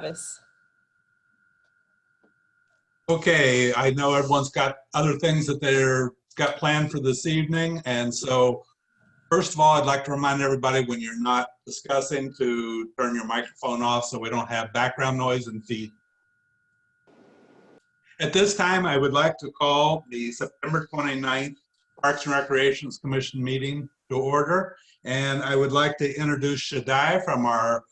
Travis. Okay, I know everyone's got other things that they're got planned for this evening. And so first of all, I'd like to remind everybody when you're not discussing to turn your microphone off so we don't have background noise and feed. At this time, I would like to call the September 29th Parks and Recreations Commission meeting to order. And I would like to introduce Shaddai from our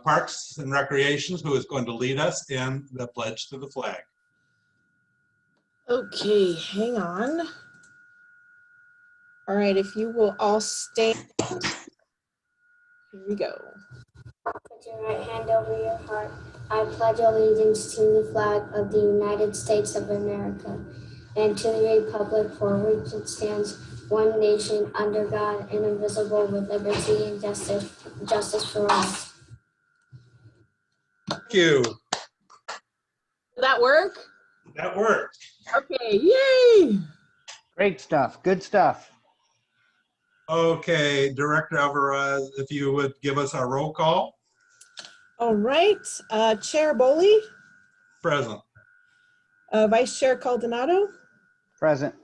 Parks and Recreations, who is going to lead us in the pledge to the flag. Okay, hang on. All right, if you will all stand. Here we go. Put your right hand over your heart. I pledge allegiance to the flag of the United States of America and to the republic for which it stands, one nation under God, indivisible, with liberty and justice for all. Thank you. Did that work? That worked. Okay, yay! Great stuff. Good stuff. Okay, Director Alvarez, if you would give us our roll call. All right, Chair Boley, Present. Vice Chair Caldonado, Present.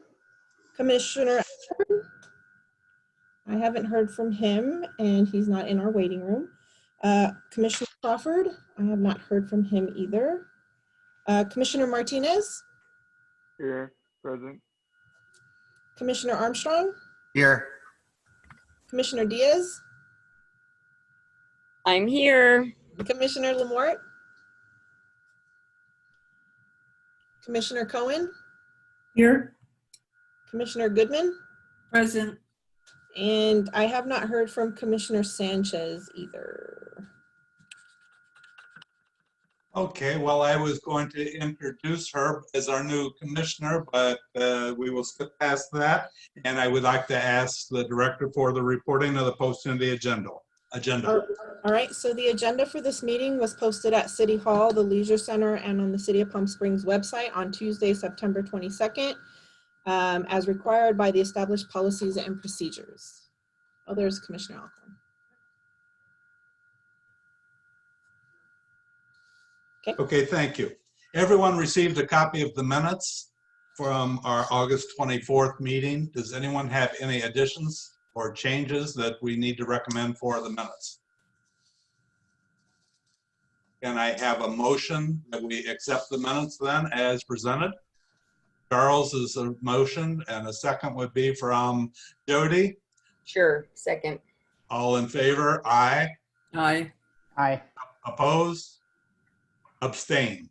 Commissioner Ashburn. I haven't heard from him and he's not in our waiting room. Commissioner Crawford, I have not heard from him either. Commissioner Martinez. Here, present. Commissioner Armstrong. Here. Commissioner Diaz. I'm here. Commissioner Lamort. Commissioner Cohen. Here. Commissioner Goodman. Present. And I have not heard from Commissioner Sanchez either. Okay, well, I was going to introduce her as our new commissioner, but we will skip past that. And I would like to ask the director for the reporting of the posting of the agenda. All right, so the agenda for this meeting was posted at City Hall, the Leisure Center, and on the City of Palm Springs website on Tuesday, September 22nd, as required by the established policies and procedures. Oh, there's Commissioner Alcorn. Okay, thank you. Everyone received a copy of the minutes from our August 24th meeting. Does anyone have any additions or changes that we need to recommend for the minutes? Can I have a motion that we accept the minutes then as presented? Charles is a motion and a second would be from Jody. Sure, second. All in favor? Aye. Aye. Aye. Opposed? Abstain.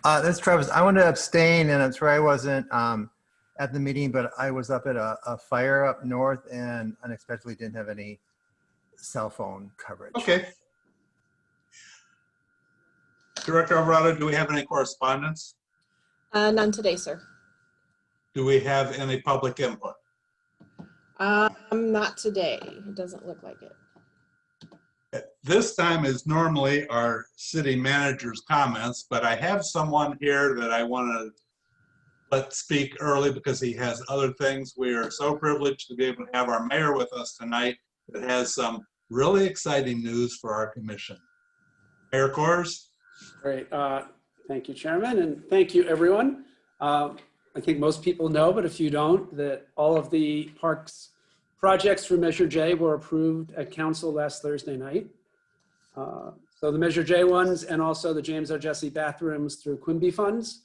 That's Travis. I wanted to abstain, and I'm sorry I wasn't at the meeting, but I was up at a fire up north and unexpectedly didn't have any cell phone coverage. Okay. Director Alvarado, do we have any correspondence? None today, sir. Do we have any public input? Not today. It doesn't look like it. This time is normally our city manager's comments, but I have someone here that I want to let speak early because he has other things. We are so privileged to be able to have our mayor with us tonight that has some really exciting news for our commission. Mayor Kors. Great. Thank you, Chairman, and thank you, everyone. I think most people know, but if you don't, that all of the parks projects for Measure J were approved at council last Thursday night. So the Measure J ones and also the James O. Jesse bathrooms through Quimby funds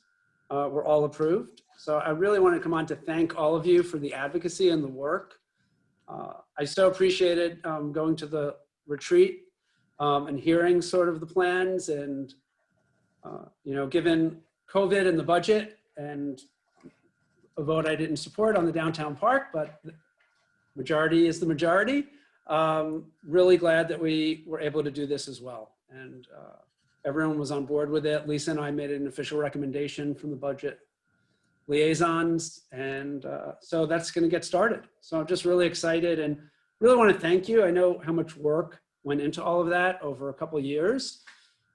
were all approved. So I really want to come on to thank all of you for the advocacy and the work. I so appreciated going to the retreat and hearing sort of the plans and, you know, given COVID and the budget and a vote I didn't support on the downtown park, but the majority is the majority. Really glad that we were able to do this as well. And everyone was on board with it. Lisa and I made an official recommendation from the budget liaisons. And so that's going to get started. So I'm just really excited and really want to thank you. I know how much work went into all of that over a couple of years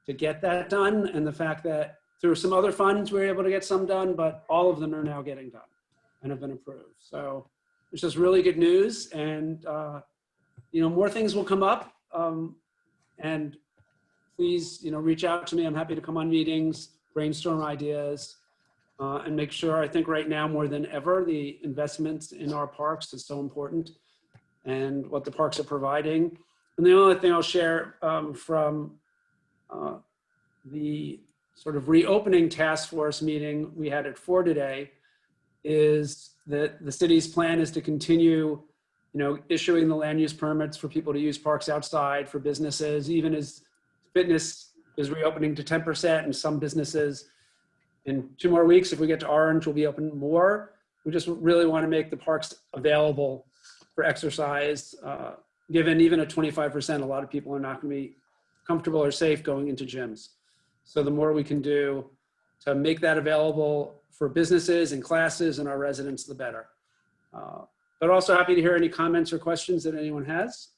to get that done. And the fact that through some other funds, we were able to get some done, but all of them are now getting done and have been approved. So it's just really good news. And, you know, more things will come up. And please, reach out to me. I'm happy to come on meetings, brainstorm ideas, and make sure, I think right now more than ever, the investments in our parks is so important and what the parks are providing. And the only thing I'll share from the sort of reopening task force meeting we had at 4 today is that the city's plan is to continue, issuing the land use permits for people to use parks outside for businesses, even as fitness is reopening to 10% and some businesses in 2 more weeks, if we get to orange, will be open more. We just really want to make the parks available for exercise. Given even at 25%, a lot of people are not going to be comfortable or safe going into gyms. So the more we can do to make that available for businesses and classes and our residents, the better. But also happy to hear any comments or questions that anyone has.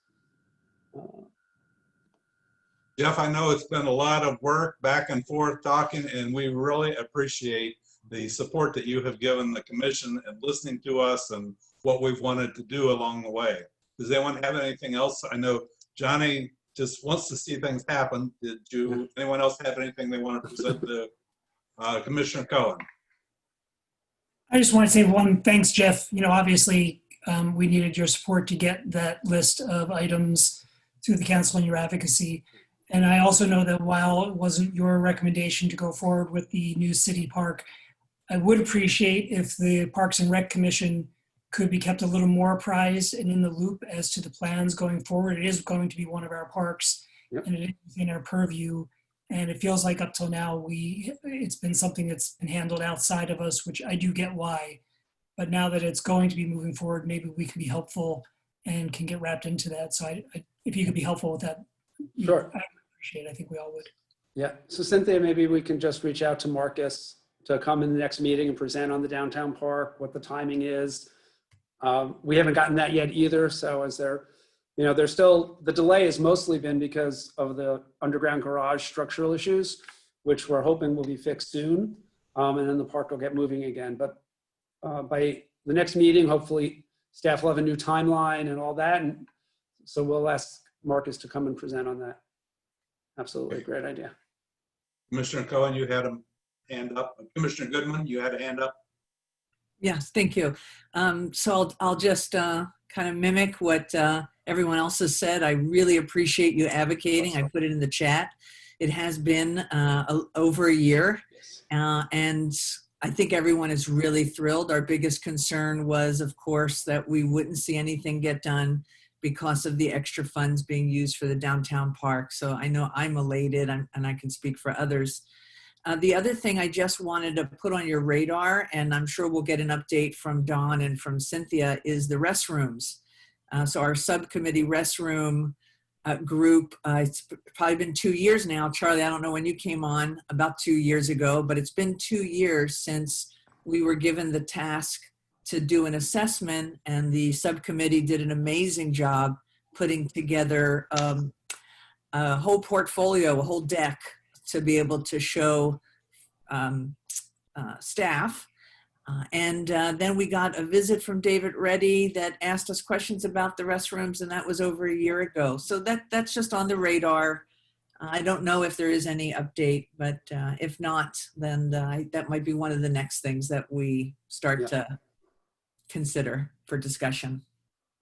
Jeff, I know it's been a lot of work back and forth talking, and we really appreciate the support that you have given the commission and listening to us and what we've wanted to do along the way. Does anyone have anything else? I know Johnny just wants to see things happen. Anyone else have anything they want to present to Commissioner Cohen? I just want to say one, thanks, Jeff. Obviously, we needed your support to get that list of items through the council and your advocacy. And I also know that while it wasn't your recommendation to go forward with the new city park, I would appreciate if the Parks and Rec Commission could be kept a little more apprised and in the loop as to the plans going forward. It is going to be one of our parks, Yep. and it is in our purview. And it feels like up till now, it's been something that's been handled outside of us, which I do get why. But now that it's going to be moving forward, maybe we can be helpful and can get wrapped into that. So if you could be helpful with that, Sure. I would appreciate it. I think we all would. Yeah, so Cynthia, maybe we can just reach out to Marcus to come in the next meeting and present on the downtown park, what the timing is. We haven't gotten that yet either. So as there's still, the delay has mostly been because of the underground garage structural issues, which we're hoping will be fixed soon. And then the park will get moving again. But by the next meeting, hopefully staff will have a new timeline and all that. And so we'll ask Marcus to come and present on that. Absolutely, great idea. Commissioner Cohen, you had a hand up. Commissioner Goodman, you had a hand up. Yes, thank you. So I'll just kind of mimic what everyone else has said. I really appreciate you advocating. I put it in the chat. It has been over a year, and I think everyone is really thrilled. Our biggest concern was, of course, that we wouldn't see anything get done because of the extra funds being used for the downtown park. So I know I'm elated, and I can speak for others. The other thing I just wanted to put on your radar, and I'm sure we'll get an update from Dawn and from Cynthia, is the restrooms. So our subcommittee restroom group, it's probably been 2 years now. Charlie, I don't know when you came on, about 2 years ago, but it's been 2 years since we were given the task to do an assessment, and the subcommittee did an amazing job putting together a whole portfolio, a whole deck to be able to show staff. And then we got a visit from David Reddy that asked us questions about the restrooms, and that was over a year ago. So that's just on the radar. I don't know if there is any update, but if not, then that might be one of the next things that we start to consider for discussion.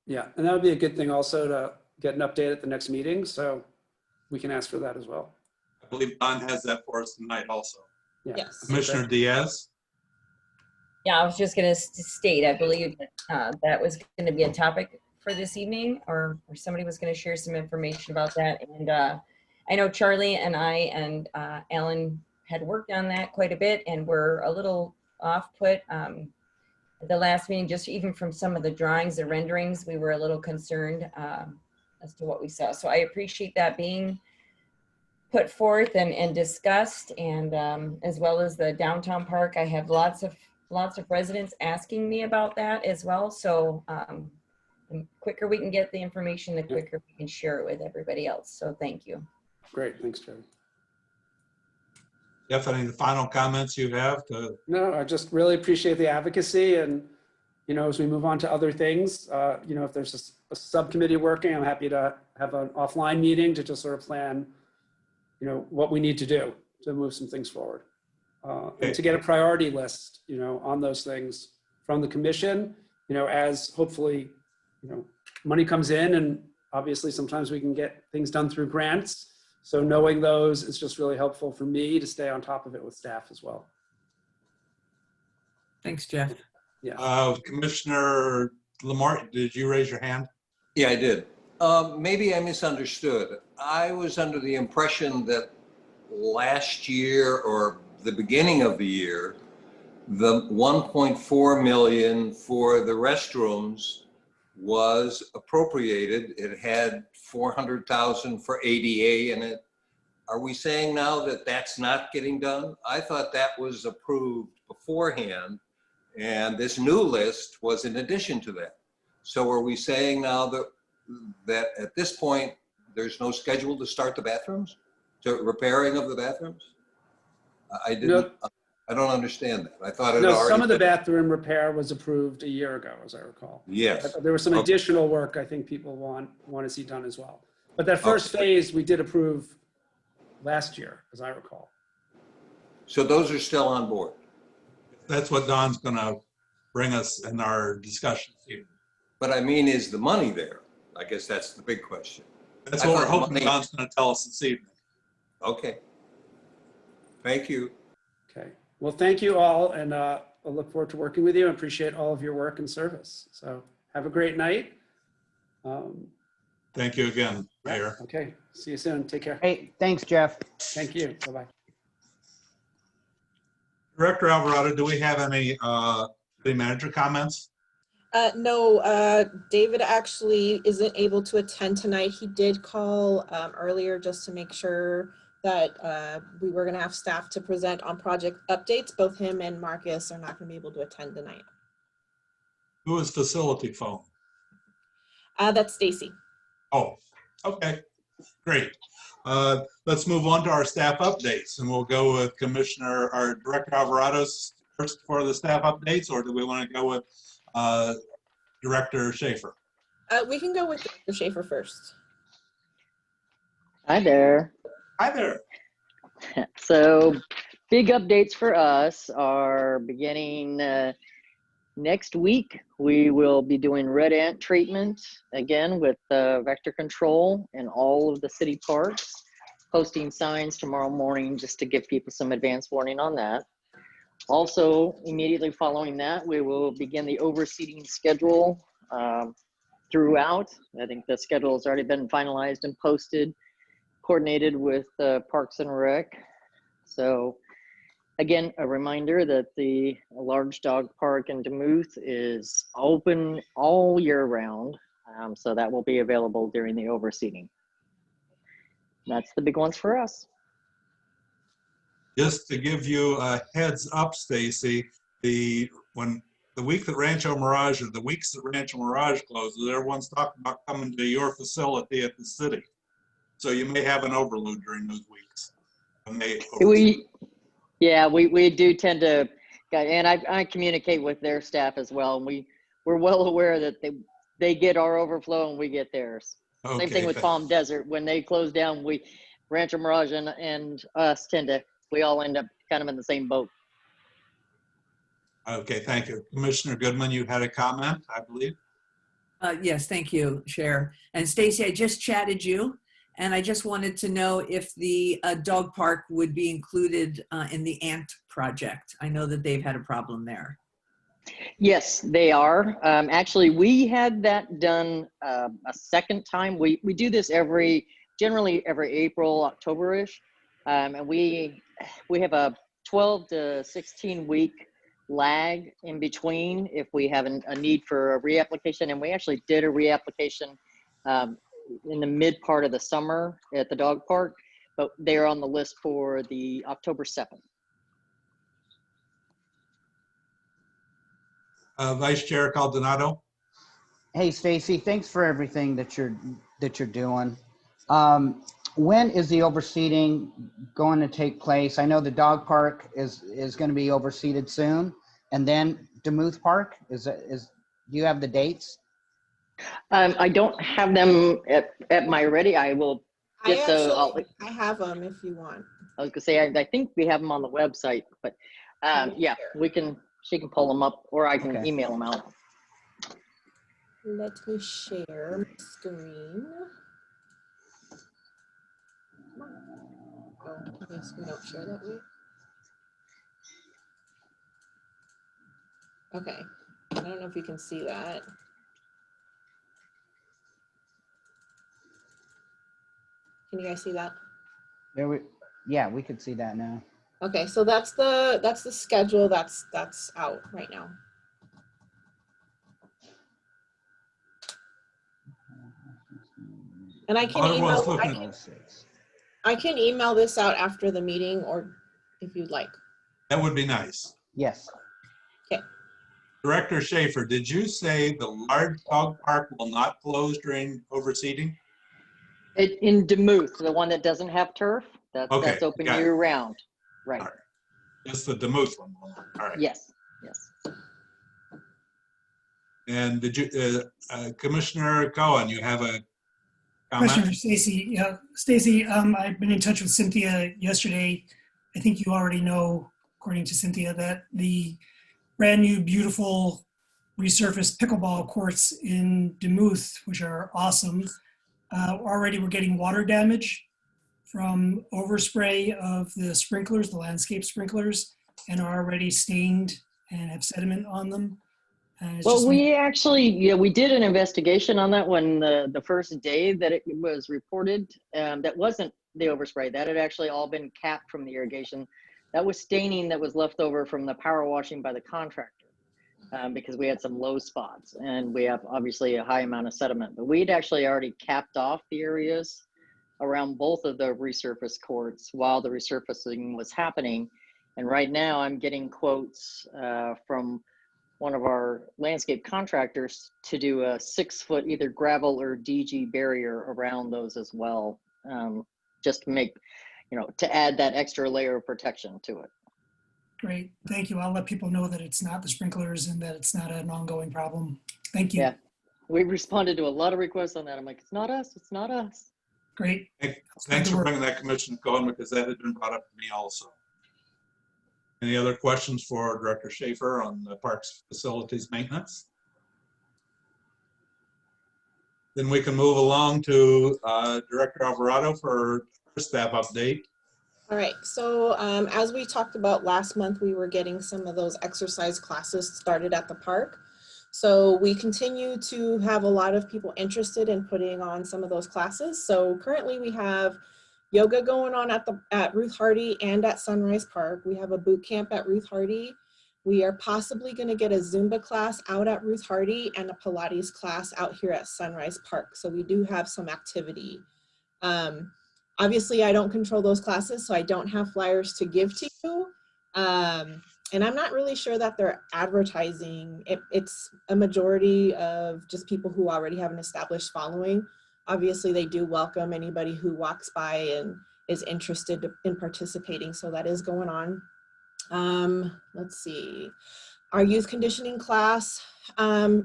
Yeah, and that would be a good thing also to get an update at the next meeting. So we can ask for that as well. I believe Don has that for us tonight also. Yeah. Yes. Commissioner Diaz? Yeah, I was just going to state, I believe that was going to be a topic for this evening, or somebody was going to share some information about that. And I know Charlie and I and Alan had worked on that quite a bit, and we're a little off put. At the last meeting, just even from some of the drawings, the renderings, we were a little concerned as to what we saw. So I appreciate that being put forth and discussed, and as well as the downtown park. I have lots of residents asking me about that as well. So the quicker we can get the information, the quicker we can share it with everybody else. So thank you. Great, thanks, Jerry. Jeff, any final comments you have to? No, I just really appreciate the advocacy, and as we move on to other things, if there's a subcommittee working, I'm happy to have an offline meeting to just sort of plan what we need to do to move some things forward. And to get a priority list, on those things from the commission, as hopefully, money comes in, and obviously sometimes we can get things done through grants. So knowing those is just really helpful for me to stay on top of it with staff as well. Thanks, Jeff. Yeah. Commissioner Lamar, did you raise your hand? Yeah, I did. Maybe I misunderstood. I was under the impression that last year or the beginning of the year, the 1.4 million for the restrooms was appropriated. It had 400,000 for ADA in it. Are we saying now that that's not getting done? I thought that was approved beforehand, and this new list was in addition to that. So are we saying now that at this point, there's no schedule to start the bathrooms, to repairing of the bathrooms? I don't understand that. I thought it No, already. some of the bathroom repair was approved a year ago, as I recall. Yes. There was some Okay. additional work I think people want to see done as well. But that first phase we did approve last year, as I recall. So those are still on board. That's what Don's gonna bring us in our discussion this evening. But I mean, is the money there? I guess that's the big question. That's I what we're thought the hoping money- Don's gonna tell us this evening. Okay. Thank you. Okay. Well, thank you all, and I look forward to working with you. I appreciate all of your work and service. So have a great night. Thank you again, Mayor. Okay. See you soon. Take care. Hey, thanks, Jeff. Thank you. Bye-bye. Director Alvarado, do we have any city manager comments? No, David actually isn't able to attend tonight. He did call earlier just to make sure that we were gonna have staff to present on project updates. Both him and Marcus are not gonna be able to attend tonight. Who is facility phone? That's Stacy. Oh, okay, great. Let's move on to our staff updates, and we'll go with Commissioner or Director Alvarado's first for the staff updates, or do we want to go with Director Schaefer? We can go with Director Schaefer first. Hi there. Hi there. So big updates for us are beginning next week. We will be doing red ant treatment again with vector control in all of the city parks, posting signs tomorrow morning just to give people some advance warning on that. Also, immediately following that, we will begin the overseeding schedule throughout. I think the schedule has already been finalized and posted, coordinated with Parks and Rec. So again, a reminder that the large dog park in Duluth is open all year round. So that will be available during the overseeding. That's the big ones for us. Just to give you a heads up, Stacy, the week that Rancho Mirage, or the weeks that Rancho Mirage closes, everyone's talking about coming to your facility at the city. So you may have an overload during those weeks. We do tend to, and I communicate with their staff as well. And we're well aware that they get our overflow and we get theirs. Okay, Same thing with Palm Desert. When they close down, Rancho Mirage and us we all end up kind of in the same boat. Okay, thank you. Commissioner Goodman, you had a comment, I believe? Yes, thank you, Chair. And Stacy, I just chatted you, and I just wanted to know if the dog park would be included in the ant project. I know that they've had a problem there. Yes, they are. Actually, we had that done a second time. We do this generally every April, October-ish. And we have a 12 to 16 week lag in between if we have a need for a reapplication. And we actually did a reapplication in the mid part of the summer at the dog park, but they're on the list for the October 7th. Vice Chair Caldonado. Hey, Stacy, thanks for everything that you're doing. When is the overseeding going to take place? I know the dog park is going to be overseeded soon, and then Demuth Park do you have the dates? I don't have them at my ready. I will Just so I have them if you want. I was gonna say, I think we have them on the website, but yeah, she can pull them up, or I can Okay. email them out. Let me share my screen. Oh, I guess we don't share that way. Okay, I don't know if you can see that. Can you guys see that? Yeah, we could see that now. Okay, so that's the schedule that's out right now. And I can email this out after the meeting, or if you'd like. That would be nice. Yes. Okay. Director Schaefer, did you say the large dog park will not close during overseeding? In Demuth, the one that doesn't have turf, that's open got it. year round. Right. All right. Just the Demuth one. All right. Yes. And did you, Commissioner Cohen, you have a comment? Question for Stacy. Yeah, Stacy, I've been in touch with Cynthia yesterday. I think you already know, according to Cynthia, that the brand new, beautiful resurfaced pickleball courts in Demuth, which are awesome, already we're getting water damage from overspray of the sprinklers, the landscape sprinklers, and are already stained and have sediment on them. Well, we actually, we did an investigation on that when the first day that it was reported. That wasn't the overspray. That had actually all been capped from the irrigation. That was staining that was left over from the power washing by the contractor, because we had some low spots and we have obviously a high amount of sediment. But we'd actually already capped off the areas around both of the resurfaced courts while the resurfacing was happening. And right now I'm getting quotes from one of our landscape contractors to do a 6-foot either gravel or DG barrier around those as well, just to make, to add that extra layer of protection to it. Great, thank you. I'll let people know that it's not the sprinklers and that it's not an ongoing problem. Thank you. Yeah, we responded to a lot of requests on that. I'm like, it's not us, it's not us. Great. Thanks for bringing that, Commissioner Cohen, because that had been brought up to me also. Any other questions for Director Schaefer on the parks facilities maintenance? Then we can move along to Director Alvarado for staff update. All right, so as we talked about last month, we were getting some of those exercise classes started at the park. So we continue to have a lot of people interested in putting on some of those classes. So currently we have yoga going on at Ruth Hardy and at Sunrise Park. We have a boot camp at Ruth Hardy. We are possibly going to get a Zumba class out at Ruth Hardy and a Pilates class out here at Sunrise Park. So we do have some activity. Obviously, I don't control those classes, so I don't have flyers to give to you. And I'm not really sure that they're advertising. It's a majority of just people who already have an established following. Obviously, they do welcome anybody who walks by and is interested in participating. So that is going on. Let's see. Our youth conditioning class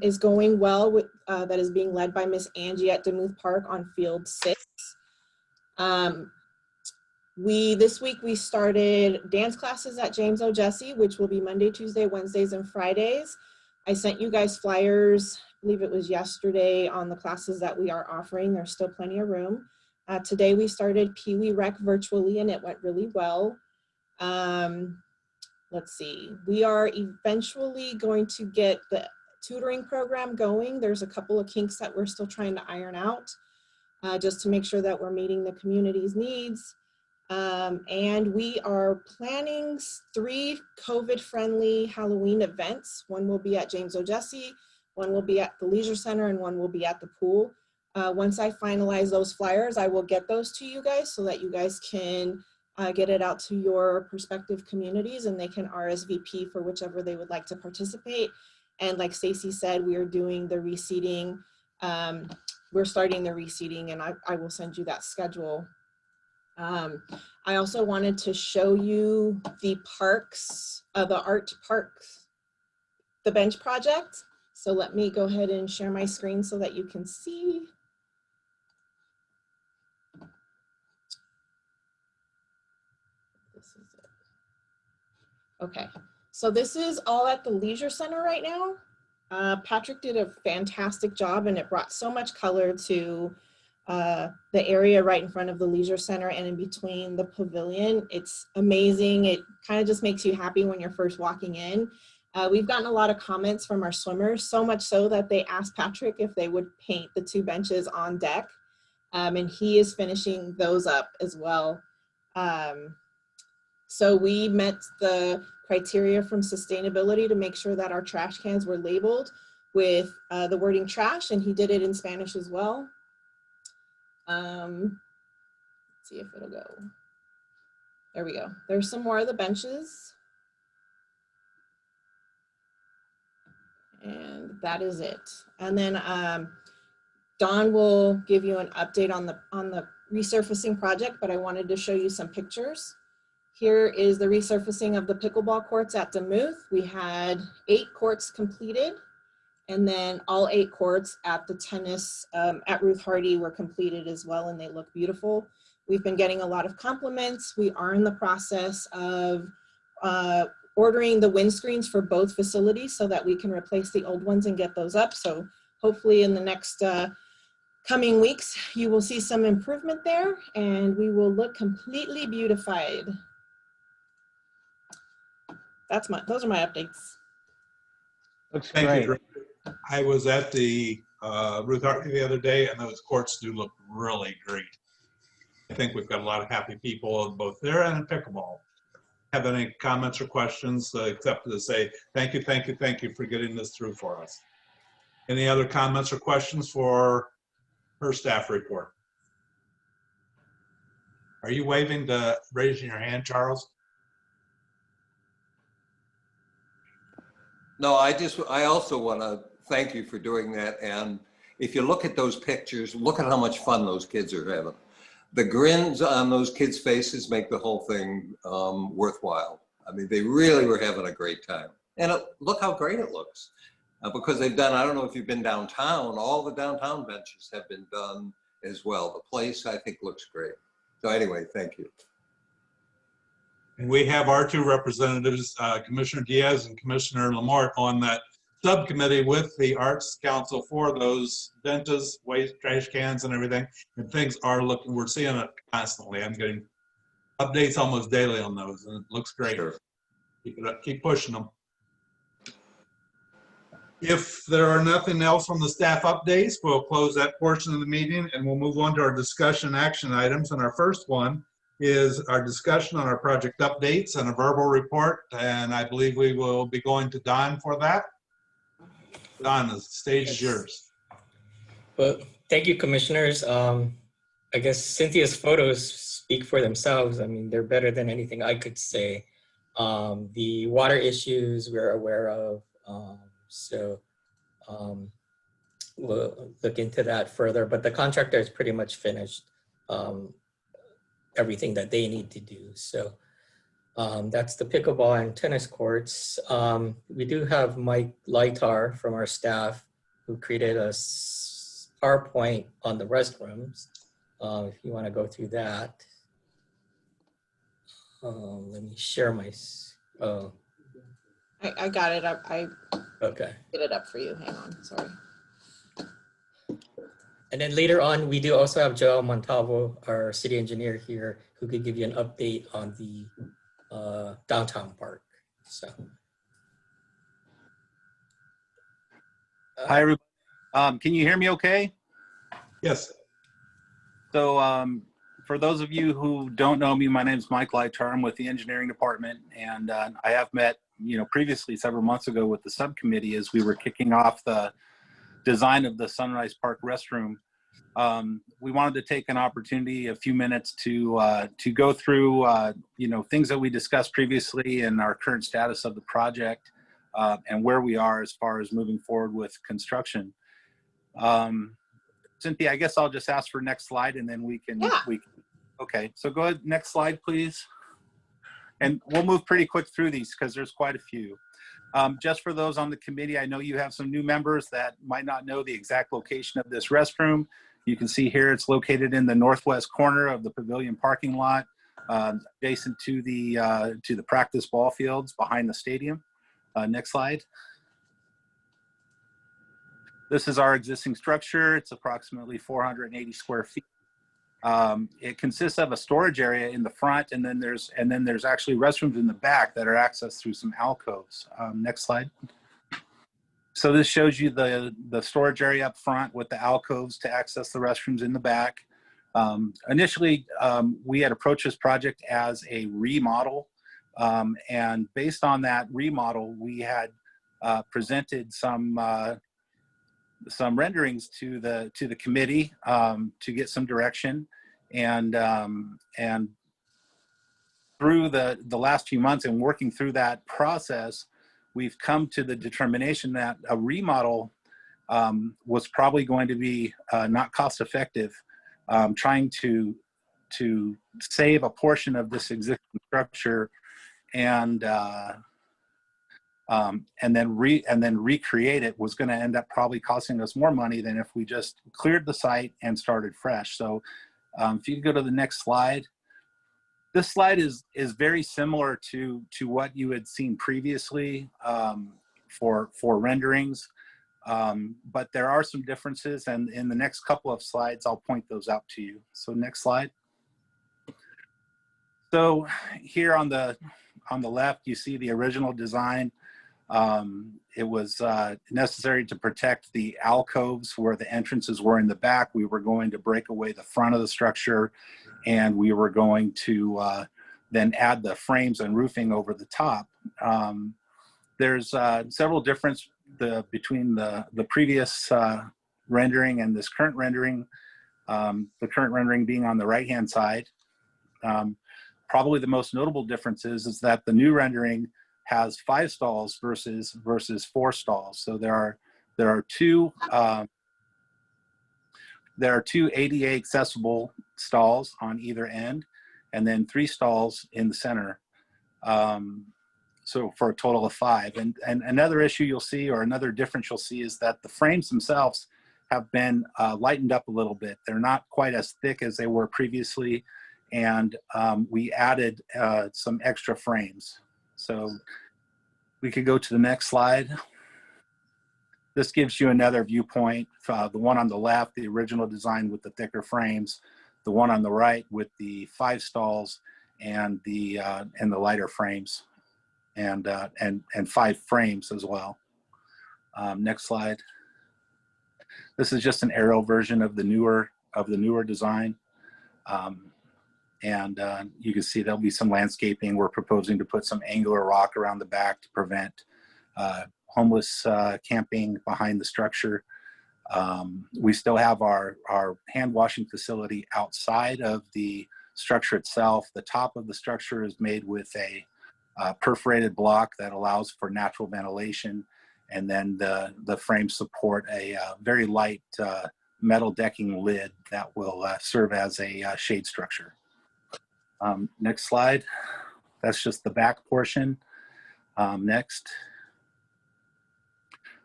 is going well. That is being led by Miss Angie at Demuth Park on Field 6. This week we started dance classes at James O. Jesse, which will be Monday, Tuesday, Wednesdays, and Fridays. I sent you guys flyers, I believe it was yesterday, on the classes that we are offering. There's still plenty of room. Today we started Pee Wee Rec virtually and it went really well. Let's see, we are eventually going to get the tutoring program going. There's a couple of kinks that we're still trying to iron out, just to make sure that we're meeting the community's needs. And we are planning 3 COVID-friendly Halloween events. One will be at James O. Jesse, one will be at the Leisure Center, and one will be at the pool. Once I finalize those flyers, I will get those to you guys so that you guys can get it out to your prospective communities and they can RSVP for whichever they would like to participate. And like Stacy said, we are doing the reseeding. We're starting the reseeding, and I will send you that schedule. I also wanted to show you the parks, the art parks, the bench project. So let me go ahead and share my screen so that you can see. Okay, so this is all at the Leisure Center right now. Patrick did a fantastic job and it brought so much color to the area right in front of the Leisure Center and in between the pavilion. It's amazing. It kind of just makes you happy when you're first walking in. We've gotten a lot of comments from our swimmers, so much so that they asked Patrick if they would paint the 2 benches on deck. And he is finishing those up as well. So we met the criteria from sustainability to make sure that our trash cans were labeled with the wording trash, and he did it in Spanish as well. Let's see if it'll go. There we go. There's some more of the benches. And that is it. And then Dawn will give you an update on the resurfacing project, but I wanted to show you some pictures. Here is the resurfacing of the pickleball courts at Demuth. We had 8 courts completed, and then all 8 courts at the tennis at Ruth Hardy were completed as well, and they look beautiful. We've been getting a lot of compliments. We are in the process of ordering the windscreens for both facilities so that we can replace the old ones and get those up. So hopefully in the next coming weeks, you will see some improvement there and we will look completely beautified. Those are my updates. Looks Thank great. you. I was at the Ruth Hartley the other day, and those courts do look really great. I think we've got a lot of happy people both there and in pickleball. Have any comments or questions, except to say thank you for getting this through for us. Any other comments or questions for her staff report? Are you waving to raising your hand, Charles? No, I also want to thank you for doing that. And if you look at those pictures, look at how much fun those kids are having. The grins on those kids' faces make the whole thing worthwhile. I mean, they really were having a great time. And look how great it looks. Because they've done, I don't know if you've been downtown, all the downtown benches have been done as well. The place, I think, looks great. So anyway, thank you. And we have our 2 representatives, Commissioner Diaz and Commissioner Lamort, on that subcommittee with the Arts Council for those benches, waste, trash cans and everything. And things are looking, we're seeing it constantly. I'm getting updates almost daily on those and it looks great. Sure. Keep it up, keep pushing them. If there are nothing else on the staff updates, we'll close that portion of the meeting and we'll move on to our discussion action items. And our first one is our discussion on our project updates and a verbal report. And I believe we will be going to Don for that. Don, the stage is yours. Well, thank you, commissioners. I guess Cynthia's photos speak for themselves. I mean, they're better than anything I could say. The water issues we're aware of. We'll look into that further, but the contractor is pretty much finished everything that they need to do. So that's the pickleball and tennis courts. We do have Mike Lightar from our staff who created a PowerPoint on the restrooms. If you want to go through that. Let me share my, I got it up. I okay. get it up for you. Hang on, sorry. And then later on, we do also have Joel Montalvo, our city engineer here, who could give you an update on the downtown park. So. Hi, everybody. Can you hear me okay? Yes. So for those of you who don't know me, my name is Mike Lightar. I'm with the engineering department, and I have met, previously several months ago with the subcommittee as we were kicking off the design of the Sunrise Park restroom. We wanted to take an opportunity, a few minutes to go through, things that we discussed previously and our current status of the project and where we are as far as moving forward with construction. Cynthia, I guess I'll just ask for next slide and then we can, okay, so go ahead, next slide, please. And we'll move pretty quick through these because there's quite a few. Just for those on the committee, I know you have some new members that might not know the exact location of this restroom. You can see here it's located in the northwest corner of the pavilion parking lot. adjacent to the practice ball fields behind the stadium. Next slide. This is our existing structure. It's approximately 480 square feet. It consists of a storage area in the front, and then there's actually restrooms in the back that are accessed through some alcoves. Next slide. So this shows you the storage area up front with the alcoves to access the restrooms in the back. Initially, we had approached this project as a remodel, and based on that remodel, we had presented some renderings to the committee to get some direction, and through the last few months and working through that process, we've come to the determination that a remodel was probably going to be not cost effective, trying to save a portion of this existing structure and then recreate it was going to end up probably costing us more money than if we just cleared the site and started fresh. So if you could go to the next slide. This slide is very similar to what you had seen previously for renderings, but there are some differences, and in the next couple of slides I'll point those out to you. So next slide. So here on the left you see the original design. It was necessary to protect the alcoves where the entrances were in the back. We were going to break away the front of the structure, and we were going to then add the frames and roofing over the top. There's several differences between the previous rendering and this current rendering. The current rendering being on the right-hand side. Probably the most notable difference is that the new rendering has 5 stalls versus 4 stalls. So there are two ADA accessible stalls on either end, and then 3 stalls in the center. So for a total of 5. And another issue you'll see, or another difference you'll see, is that the frames themselves have been lightened up a little bit. They're not quite as thick as they were previously, and we added some extra frames. So we could go to the next slide. This gives you another viewpoint. The one on the left, the original design with the thicker frames. The one on the right with the 5 stalls and the lighter frames, and 5 frames as well. Next slide. This is just an aerial version of the newer design. You can see there'll be some landscaping. We're proposing to put some angular rock around the back to prevent homeless camping behind the structure. We still have our hand washing facility outside of the structure itself. The top of the structure is made with a perforated block that allows for natural ventilation, and then the frames support a very light metal decking lid that will serve as a shade structure. Next slide. That's just the back portion. Next.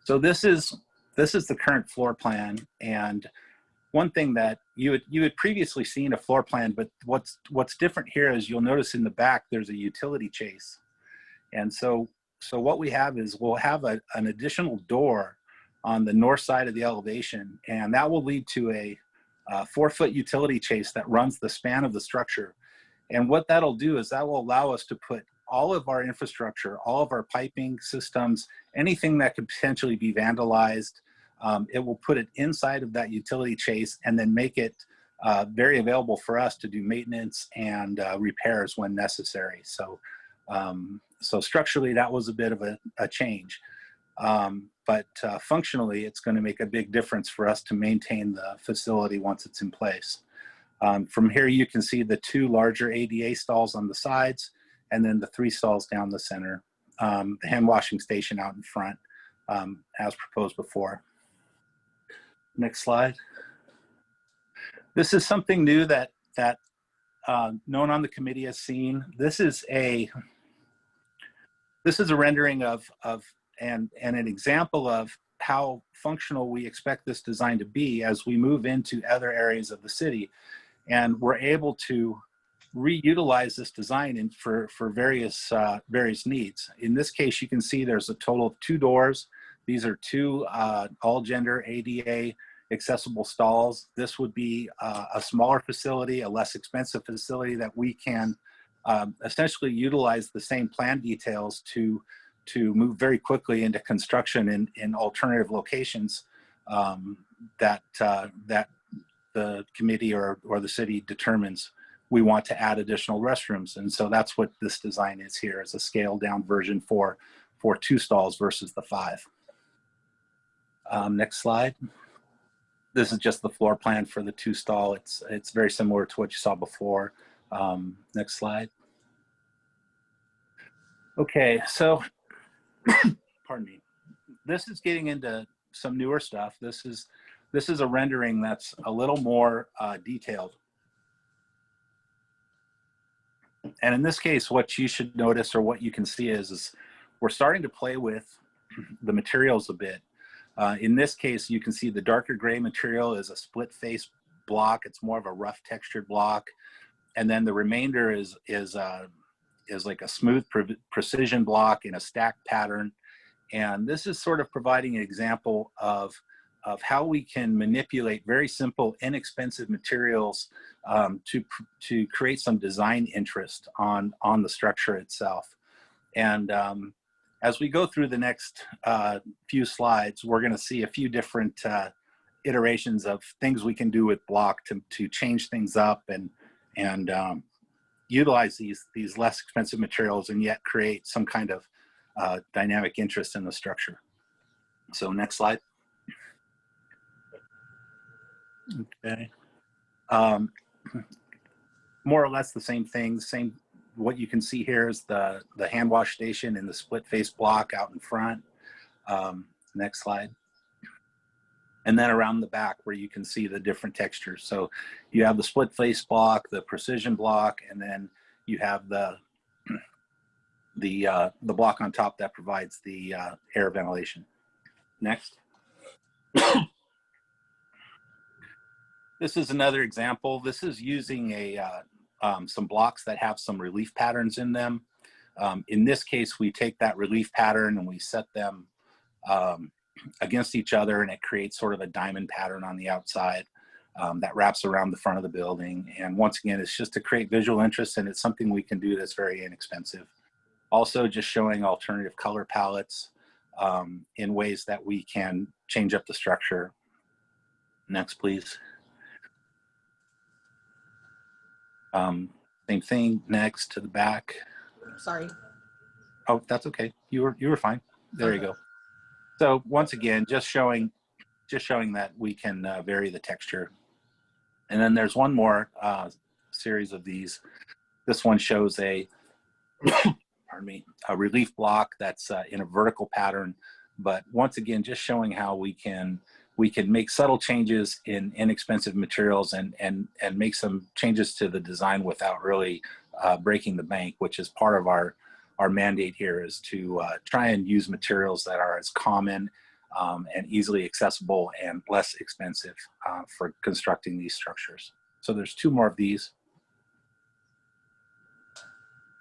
So this is the current floor plan, and one thing that you had previously seen a floor plan, but what's different here is you'll notice in the back there's a utility chase, and so what we have is we'll have an additional door on the north side of the elevation, and that will lead to a 4-foot utility chase that runs the span of the structure. And what that'll do is that will allow us to put all of our infrastructure, all of our piping systems, anything that could potentially be vandalized, it will put it inside of that utility chase and then make it very available for us to do maintenance and repairs when necessary. So, so structurally, that was a bit of a change. But functionally, it's going to make a big difference for us to maintain the facility once it's in place. From here, you can see the 2 larger ADA stalls on the sides, and then the 3 stalls down the center. The hand washing station out in front, as proposed before. Next slide. This is something new that no one on the committee has seen. This is a rendering of and an example of how functional we expect this design to be as we move into other areas of the city. And we're able to reutilize this design for various needs. In this case, you can see there's a total of 2 doors. These are 2 all-gender ADA accessible stalls. This would be a smaller facility, a less expensive facility that we can essentially utilize the same plan details to move very quickly into construction in alternative locations that the committee or the city determines we want to add additional restrooms. And so that's what this design is here, is a scaled down version for 2 stalls versus the 5. Next slide. This is just the floor plan for the 2 stall. It's very similar to what you saw before. Next slide. Okay, so, pardon me. This is getting into some newer stuff. This is a rendering that's a little more detailed. And in this case, what you should notice, or what you can see is we're starting to play with the materials a bit. In this case, you can see the darker gray material is a split face block. It's more of a rough textured block. And then the remainder is like a smooth precision block in a stacked pattern. And this is sort of providing an example of how we can manipulate very simple, inexpensive materials to create some design interest on the structure itself. And as we go through the next few slides, we're going to see a few different iterations of things we can do with block to change things up and utilize these less expensive materials and yet create some kind of dynamic interest in the structure. So next slide. Okay. More or less the same thing. What you can see here is the hand wash station and the split face block out in front. Next slide. And then around the back where you can see the different textures. So you have the split face block, the precision block, and then you have the block on top that provides the air ventilation. Next. This is another example. This is using some blocks that have some relief patterns in them. In this case, we take that relief pattern and we set them against each other, and it creates sort of a diamond pattern on the outside that wraps around the front of the building. And once again, it's just to create visual interest, and it's something we can do that's very inexpensive. Also, just showing alternative color palettes in ways that we can change up the structure. Next, please. Same thing. Next to the back. Sorry. Oh, that's okay. You were fine. There you go. So once again, just showing that we can vary the texture. And then there's one more series of these. This one shows a pardon me, a relief block that's in a vertical pattern. But once again, just showing how we can make subtle changes in inexpensive materials and make some changes to the design without really breaking the bank, which is part of our mandate here, is to try and use materials that are as common and easily accessible and less expensive for constructing these structures. So there's 2 more of these.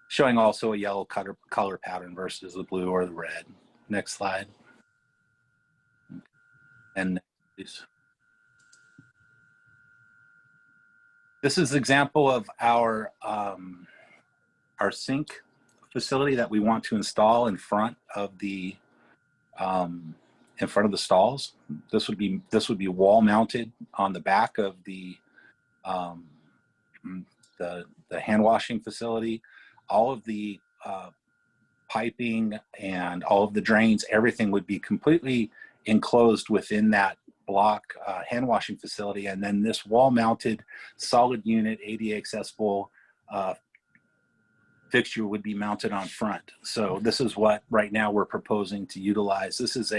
Showing also a yellow color pattern versus the blue or the red. Next slide. And please. This is an example of our sink facility that we want to install in front of the stalls. This would be wall mounted on the back of the hand washing facility. All of the piping and all of the drains, everything would be completely enclosed within that block hand washing facility. And then this wall mounted solid unit ADA accessible fixture would be mounted on front. So this is what right now we're proposing to utilize. This is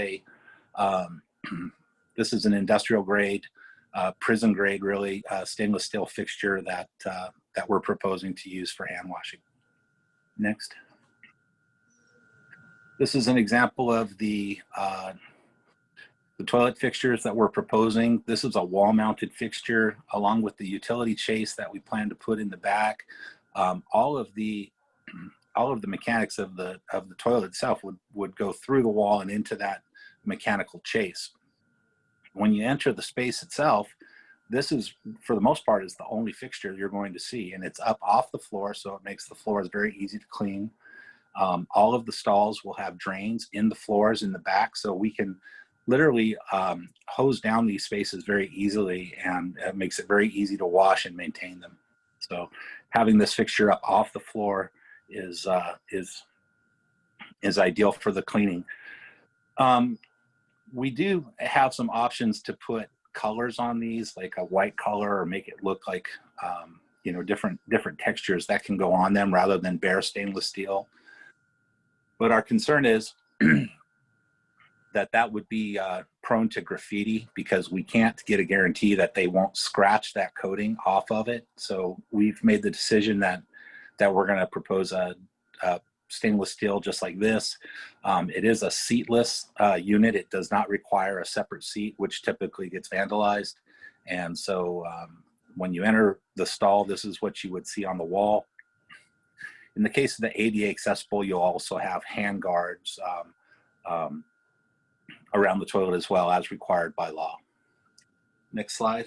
an industrial grade, prison grade, really stainless steel fixture that we're proposing to use for hand washing. Next. This is an example of the toilet fixtures that we're proposing. This is a wall mounted fixture along with the utility chase that we plan to put in the back. all of the mechanics of the toilet itself would go through the wall and into that mechanical chase. When you enter the space itself, this is, for the most part, is the only fixture you're going to see, and it's up off the floor, so it makes the floors very easy to clean. All of the stalls will have drains in the floors in the back, so we can literally hose down these spaces very easily, and it makes it very easy to wash and maintain them. So having this fixture up off the floor is ideal for the cleaning. We do have some options to put colors on these, like a white color, or make it look like you know, different textures that can go on them rather than bare stainless steel. But our concern is that would be prone to graffiti, because we can't get a guarantee that they won't scratch that coating off of it. So we've made the decision that we're going to propose a stainless steel just like this. It is a seatless unit. It does not require a separate seat, which typically gets vandalized. And so when you enter the stall, this is what you would see on the wall. In the case of the ADA accessible, you'll also have hand guards around the toilet as well, as required by law. Next slide.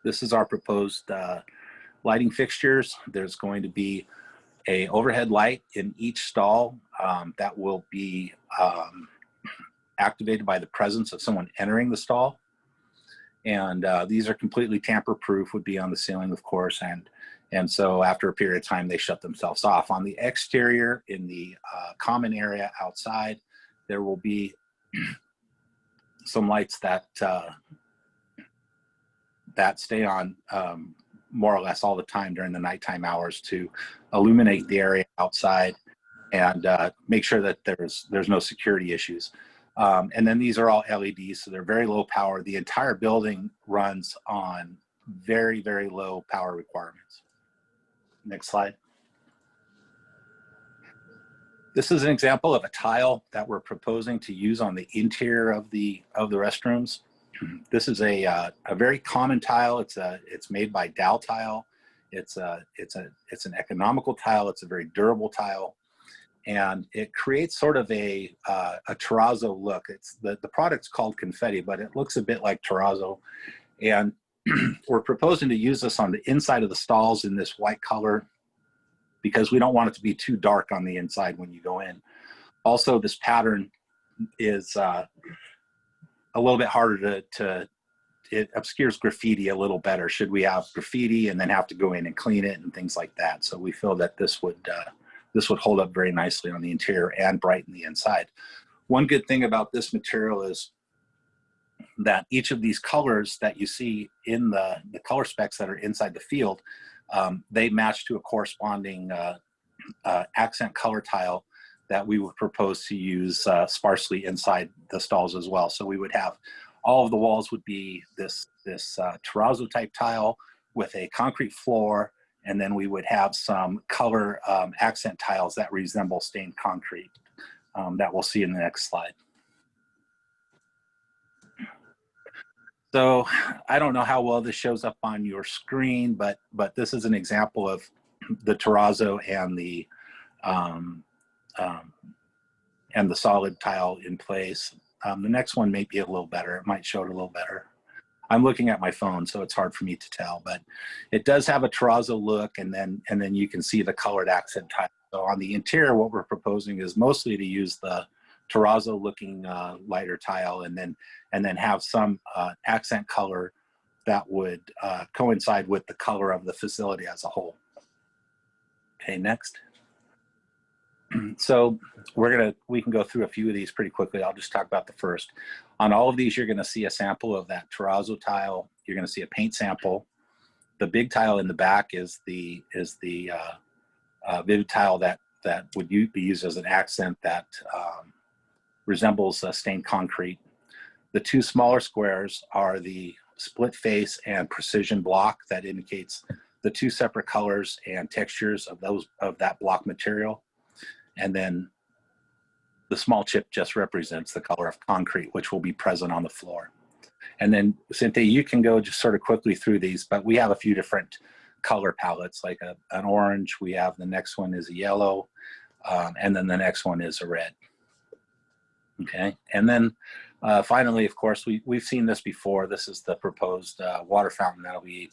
This is our proposed lighting fixtures. There's going to be a overhead light in each stall that will be activated by the presence of someone entering the stall. And these are completely tamper-proof, would be on the ceiling, of course, and so after a period of time, they shut themselves off. On the exterior, in the common area outside, there will be some lights that stay on more or less all the time during the nighttime hours to illuminate the area outside and make sure that there's no security issues. And then these are all LEDs, so they're very low power. The entire building runs on very, very low power requirements. Next slide. This is an example of a tile that we're proposing to use on the interior of the restrooms. This is a very common tile. It's made by Daltile. It's an economical tile. It's a very durable tile, and it creates sort of a terrazzo look. The product's called Confetti, but it looks a bit like terrazzo. And we're proposing to use this on the inside of the stalls in this white color, because we don't want it to be too dark on the inside when you go in. Also, this pattern is a little bit harder it obscures graffiti a little better should we have graffiti and then have to go in and clean it and things like that. So we feel that this would hold up very nicely on the interior and brighten the inside. One good thing about this material is that each of these colors that you see in the color specs that are inside the field, they match to a corresponding accent color tile that we would propose to use sparsely inside the stalls as well. So we would have, all of the walls would be this terrazzo type tile with a concrete floor, and then we would have some color accent tiles that resemble stained concrete that we'll see in the next slide. So I don't know how well this shows up on your screen, but this is an example of the terrazzo and the solid tile in place. The next one may be a little better. It might show it a little better. I'm looking at my phone, so it's hard for me to tell, but it does have a terrazzo look, and then you can see the colored accent tile. So on the interior, what we're proposing is mostly to use the terrazzo looking lighter tile, and then have some accent color that would coincide with the color of the facility as a whole. Okay, next. So we can go through a few of these pretty quickly. I'll just talk about the first. On all of these, you're going to see a sample of that terrazzo tile. You're going to see a paint sample. The big tile in the back is the vivid tile that would be used as an accent that resembles stained concrete. The two smaller squares are the split face and precision block that indicates the two separate colors and textures of that block material. And then the small chip just represents the color of concrete, which will be present on the floor. And then Cynthia, you can go just sort of quickly through these, but we have a few different color palettes, like an orange. We have the next one is a yellow, and then the next one is a red. Okay, and then finally, of course, we've seen this before. This is the proposed water fountain that'll be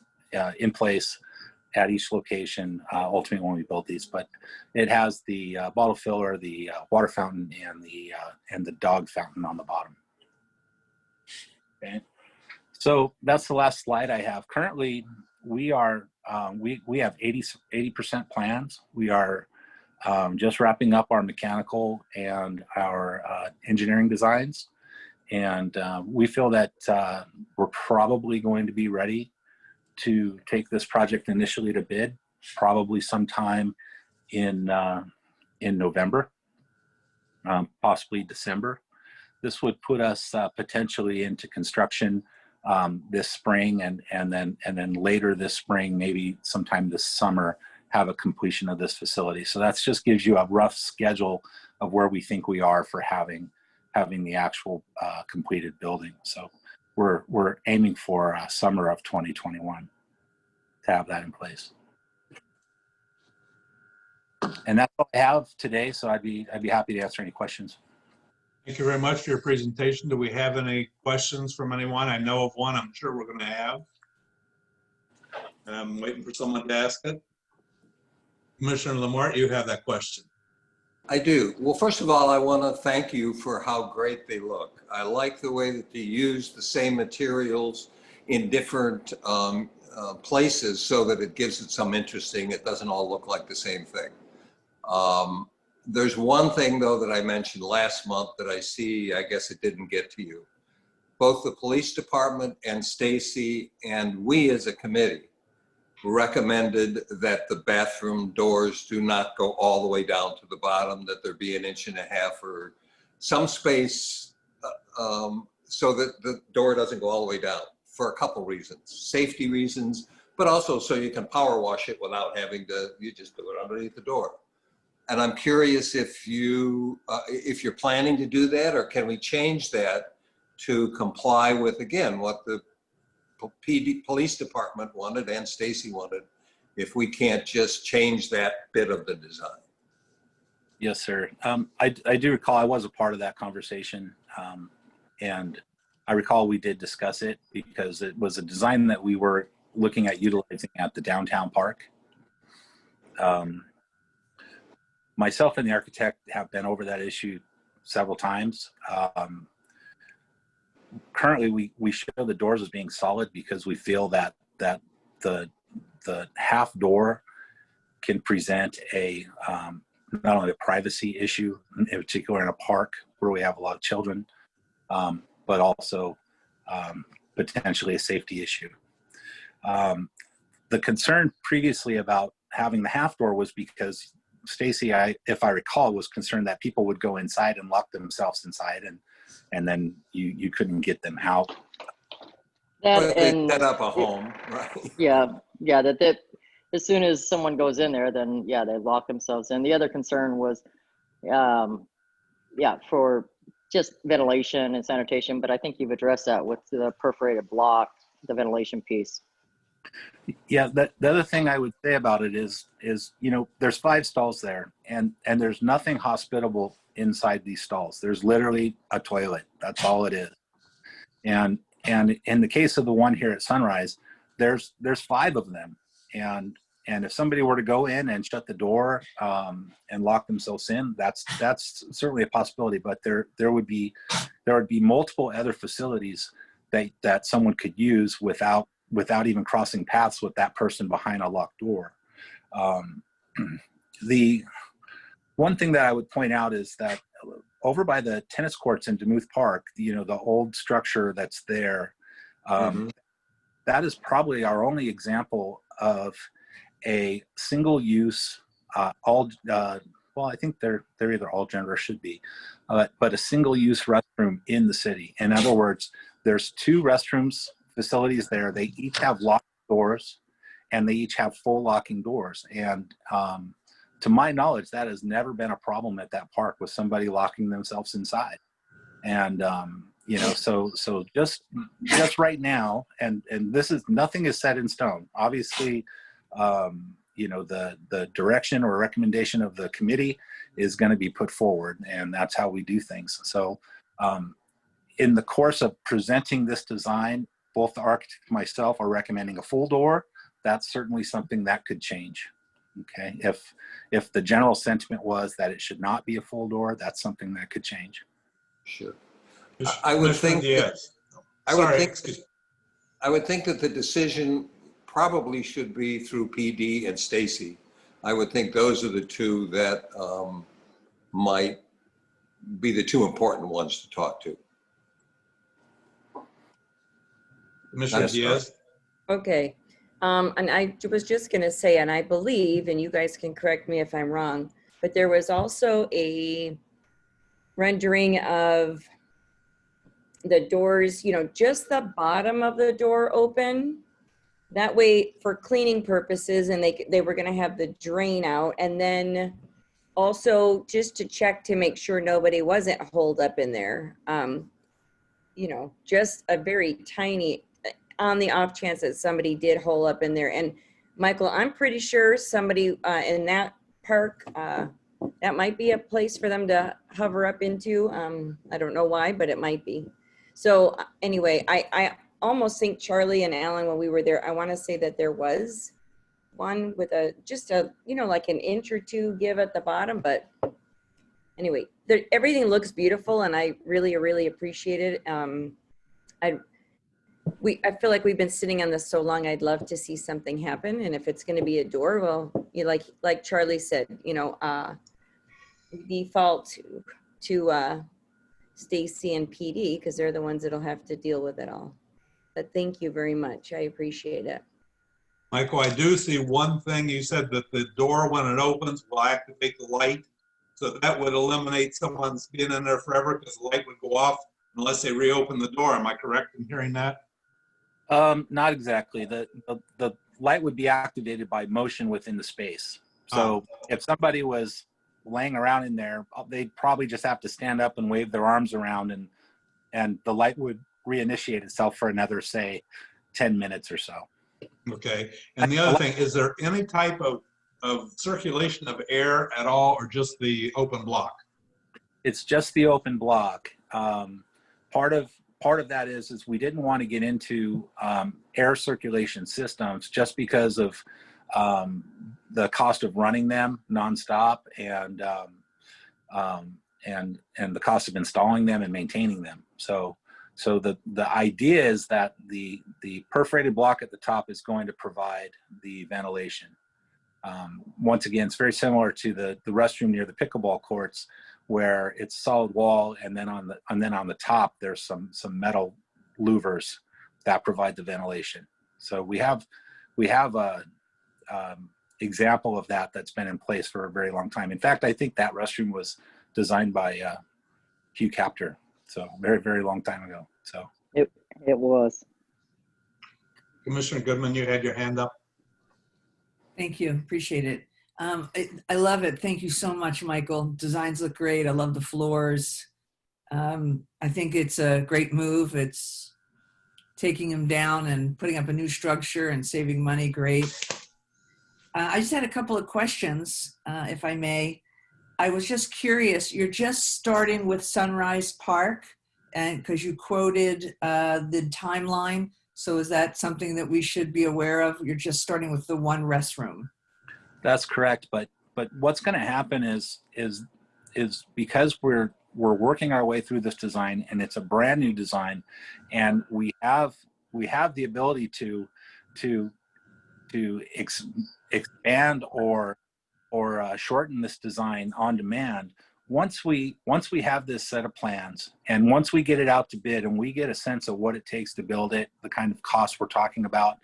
in place at each location ultimately when we build these. But it has the bottle filler, the water fountain, and the dog fountain on the bottom. Okay, so that's the last slide I have. Currently, we are we have 80% plans. We are just wrapping up our mechanical and our engineering designs. And we feel that we're probably going to be ready to take this project initially to bid, probably sometime in November, possibly December. This would put us potentially into construction this spring, and then later this spring, maybe sometime this summer, have a completion of this facility. So that just gives you a rough schedule of where we think we are for having the actual completed building. So we're aiming for summer of 2021 to have that in place. And that's all I have today. So I'd be happy to answer any questions. Thank you very much for your presentation. Do we have any questions from anyone? I know of one I'm sure we're going to have. I'm waiting for someone to ask it. Commissioner Lamort, you have that question. I do. Well, first of all, I want to thank you for how great they look. I like the way that you use the same materials in different places so that it gives it some interesting. It doesn't all look like the same thing. There's one thing, though, that I mentioned last month that I see, I guess it didn't get to you. Both the police department and Stacy and we as a committee recommended that the bathroom doors do not go all the way down to the bottom, that there be 1.5 inches or some space so that the door doesn't go all the way down, for a couple reasons. Safety reasons, but also so you can power wash it without having to, you just do it underneath the door. And I'm curious if you're planning to do that, or can we change that to comply with, again, what the police department wanted and Stacy wanted, if we can't just change that bit of the design? Yes, sir. I do recall I was a part of that conversation, and I recall we did discuss it because it was a design that we were looking at utilizing at the downtown park. Myself and the architect have been over that issue several times. Currently, we show the doors as being solid because we feel that the half door can present a not only a privacy issue, in particular in a park where we have a lot of children, but also potentially a safety issue. The concern previously about having the half door was because Stacy, if I recall, was concerned that people would go inside and lock themselves inside, and then you couldn't get them out. That they and set up a home, right? yeah, that as soon as someone goes in there, then yeah, they lock themselves in. The other concern was, for just ventilation and sanitation, but I think you've addressed that with the perforated block, the ventilation piece. Yeah, the other thing I would say about it is there's 5 stalls there, and there's nothing hospitable inside these stalls. There's literally a toilet. That's all it is. And in the case of the one here at Sunrise, there's 5 of them. And if somebody were to go in and shut the door and lock themselves in, that's certainly a possibility. But there would be multiple other facilities that someone could use without even crossing paths with that person behind a locked door. The one thing that I would point out is that over by the tennis courts in Demuth Park, the old structure that's there, that is probably our only example of a single-use, well, I think they're either all gender or should be, but a single-use restroom in the city. In other words, there's 2 restrooms facilities there. They each have locked doors, and they each have full locking doors. And to my knowledge, that has never been a problem at that park with somebody locking themselves inside. And so just right now, and this is, nothing is set in stone. Obviously, you know, the direction or recommendation of the committee is going to be put forward, and that's how we do things. So in the course of presenting this design, both the architect and myself are recommending a full door. That's certainly something that could change. Okay, if the general sentiment was that it should not be a full door, that's something that could change. Sure. I would think Yes. I would think that the decision probably should be through PD and Stacy. I would think those are the two that might be the two important ones to talk to. Commissioner Diaz? Okay. And I was just going to say, and I believe, and you guys can correct me if I'm wrong, but there was also a rendering of the doors, you know, just the bottom of the door open. That way for cleaning purposes, and they were going to have the drain out. And then also just to check to make sure nobody wasn't holed up in there. You know, just a very tiny, on the off chance that somebody did hole up in there. And Michael, I'm pretty sure somebody in that park, that might be a place for them to hover up into. I don't know why, but it might be. So anyway, I almost think Charlie and Alan, when we were there, I want to say that there was one with just a, you know, like an inch or two give at the bottom. But anyway, everything looks beautiful, and I really, really appreciate it. I feel like we've been sitting on this so long. I'd love to see something happen. And if it's going to be a door, well, you like Charlie said, you know, default to Stacy and PD, because they're the ones that'll have to deal with it all. But thank you very much. I appreciate it. Michael, I do see one thing. You said that the door, when it opens, will activate the light. So that would eliminate someone's being in there forever, because the light would go off unless they reopen the door. Am I correct in hearing that? Not exactly. The light would be activated by motion within the space. So if somebody was laying around in there, they'd probably just have to stand up and wave their arms around, and the light would reinitiate itself for another, say, 10 minutes or so. Okay. And the other thing, is there any type of circulation of air at all, or just the open block? It's just the open block. Part of that is we didn't want to get into air circulation systems just because of the cost of running them nonstop, and the cost of installing them and maintaining them. So the idea is that the perforated block at the top is going to provide the ventilation. Once again, it's very similar to the restroom near the pickleball courts, where it's solid wall, and then on the top there's some metal louvers that provide the ventilation. So we have a example of that's been in place for a very long time. In fact, I think that restroom was designed by Hugh Capter, so very, very long time ago. So it was. Commissioner Goodman, you had your hand up. Thank you. Appreciate it. I love it. Thank you so much, Michael. Designs look great. I love the floors. I think it's a great move. It's taking them down and putting up a new structure and saving money. Great. I just had a couple of questions, if I may. I was just curious, you're just starting with Sunrise Park, and because you quoted the timeline. So is that something that we should be aware of? You're just starting with the one restroom. that's correct. But what's going to happen is because we're working our way through this design, and it's a brand new design, and we have the ability to expand or shorten this design on demand. Once we have this set of plans, and once we get it out to bid, and we get a sense of what it takes to build it, the kind of costs we're talking about,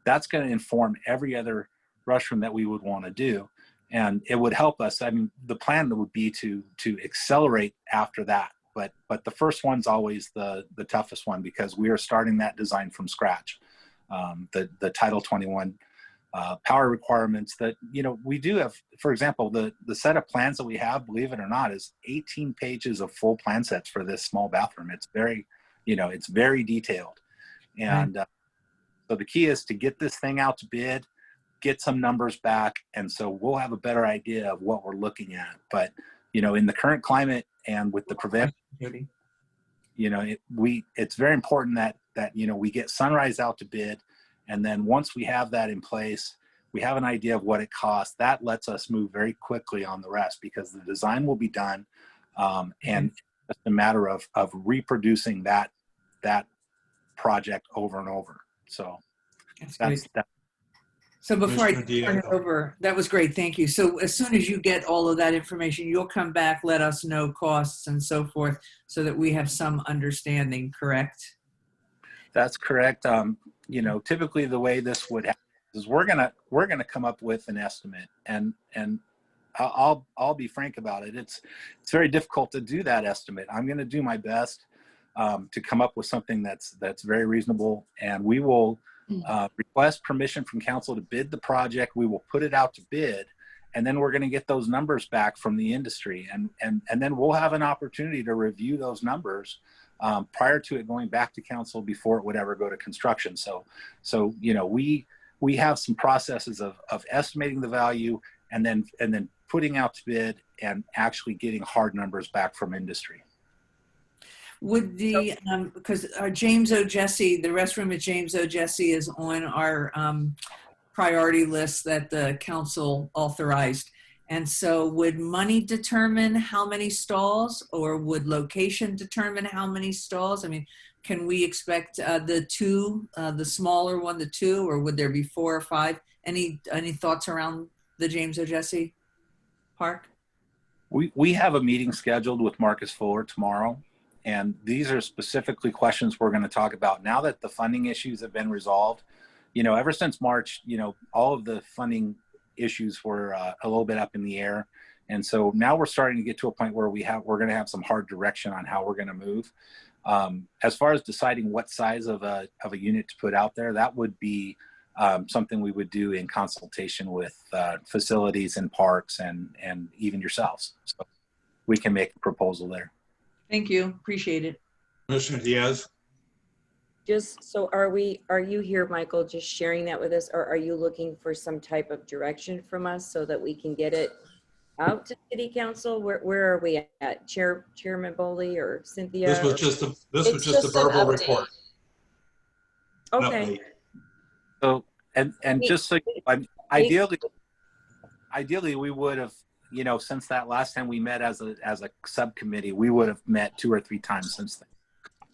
that's going to inform every other restroom that we would want to do, and it would help us. I mean, the plan would be to accelerate after that, but the first one's always the toughest one, because we are starting that design from scratch. The Title 21 power requirements that, we do have, for example, the set of plans that we have, believe it or not, is 18 pages of full plan sets for this small bathroom. It's very, it's very detailed. And so the key is to get this thing out to bid, get some numbers back. And so we'll have a better idea of what we're looking at. But, you know, in the current climate and with the prevention, you know, it's very important that, you know, we get Sunrise out to bid. And then once we have that in place, we have an idea of what it costs. That lets us move very quickly on the rest because the design will be done. And it's a matter of reproducing that project over and over. So that's that. So before I Commissioner turn it Diaz. over, that was great, thank you. So as soon as you get all of that information, you'll come back, let us know costs and so forth, so that we have some understanding, correct? That's correct. You know, typically the way this would happen is we're gonna come up with an estimate, and I'll be frank about it. It's very difficult to do that estimate. I'm gonna do my best to come up with something that's very reasonable, and we will request permission from council to bid the project. We will put it out to bid, and then we're going to get those numbers back from the industry, and then we'll have an opportunity to review those numbers prior to it going back to council before it would ever go to construction. So you know, we have some processes of estimating the value and then putting out to bid and actually getting hard numbers back from industry. Would the, because our James O. Jesse, the restroom at James O. Jesse is on our priority list that the council authorized. And so would money determine how many stalls, or would location determine how many stalls? I mean, can we expect the smaller one, the 2, or would there be 4 or 5? Any thoughts around the James O. Jesse Park? We have a meeting scheduled with Marcus Fuller tomorrow. And these are specifically questions we're going to talk about now that the funding issues have been resolved. You know, ever since March, you know, all of the funding issues were a little bit up in the air. And so now we're starting to get to a point where we're going to have some hard direction on how we're going to move. As far as deciding what size of a unit to put out there, that would be something we would do in consultation with facilities and parks and even yourselves. So we can make a proposal there. Thank you, appreciate it. Commissioner Diaz. Just so are you here, Michael, just sharing that with us, or are you looking for some type of direction from us so that we can get it out to city council? Where are we at? Chairman Bowley or Cynthia? This was just a verbal report. Okay. So, and just so, ideally we would have, you know, since that last time we met as a subcommittee, we would have met 2 or 3 times since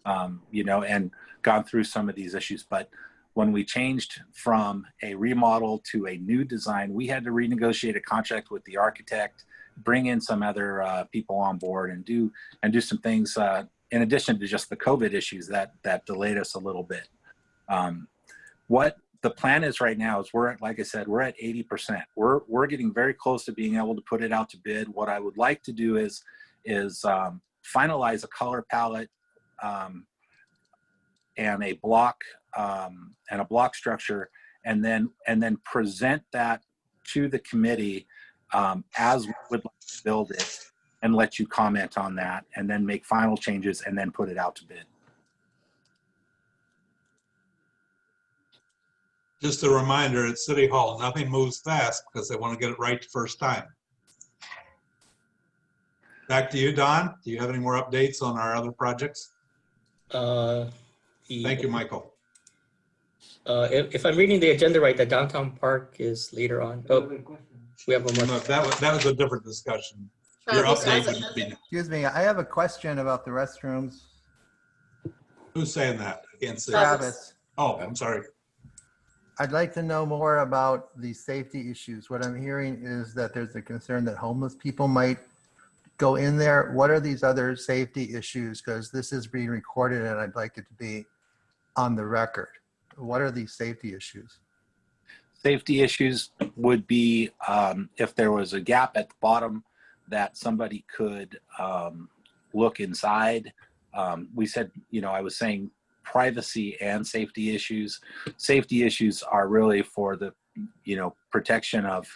then, you know, and gone through some of these issues. But when we changed from a remodel to a new design, we had to renegotiate a contract with the architect, bring in some other people on board, and do some things in addition to just the COVID issues that delayed us a little bit. What the plan is right now is like I said, we're at 80%. We're getting very close to being able to put it out to bid. What I would like to do is finalize a color palette and a block structure, and then present that to the committee as we would like to build it, and let you comment on that, and then make final changes, and then put it out to bid. Just a reminder, at City Hall, nothing moves fast because they want to get it right the first time. Back to you, Don. Do you have any more updates on our other projects? Thank you, Michael. If I'm reading the agenda right, the downtown park is later on. Oh, we have one more. No, that was a different discussion. Your update would be. Excuse me, I have a question about the restrooms. Who's saying that? I can't see. Travis. Oh, I'm sorry. I'd like to know more about the safety issues. What I'm hearing is that there's a concern that homeless people might go in there. What are these other safety issues? Because this is being recorded and I'd like it to be on the record. What are these safety issues? Safety issues would be if there was a gap at the bottom that somebody could look inside. We said, you know, I was saying privacy and safety issues. Safety issues are really for the, you know, protection of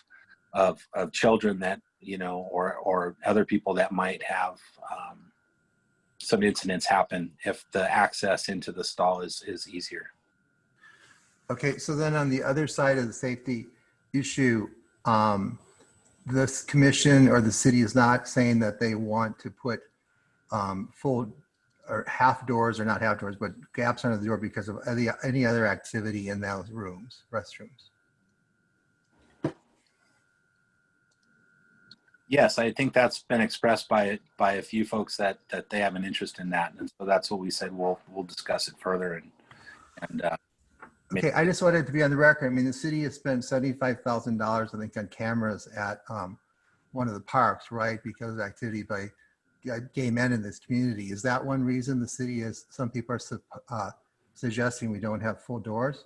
children that, you know, or other people that might have some incidents happen if the access into the stall is easier. Okay, so then on the other side of the safety, issue, this commission or the city is not saying that they want to put full or half doors, or not half doors, but gaps under the door because of any other activity in those rooms, restrooms. Yes, I think that's been expressed by a few folks that they have an interest in that, and so that's what we said. We'll discuss it further and. Okay, I just wanted to be on the record. I mean, the city has spent $75,000, I think, on cameras at one of the parks, right? Because of activity by gay men in this community. Is that one reason the city is, some people are suggesting we don't have full doors?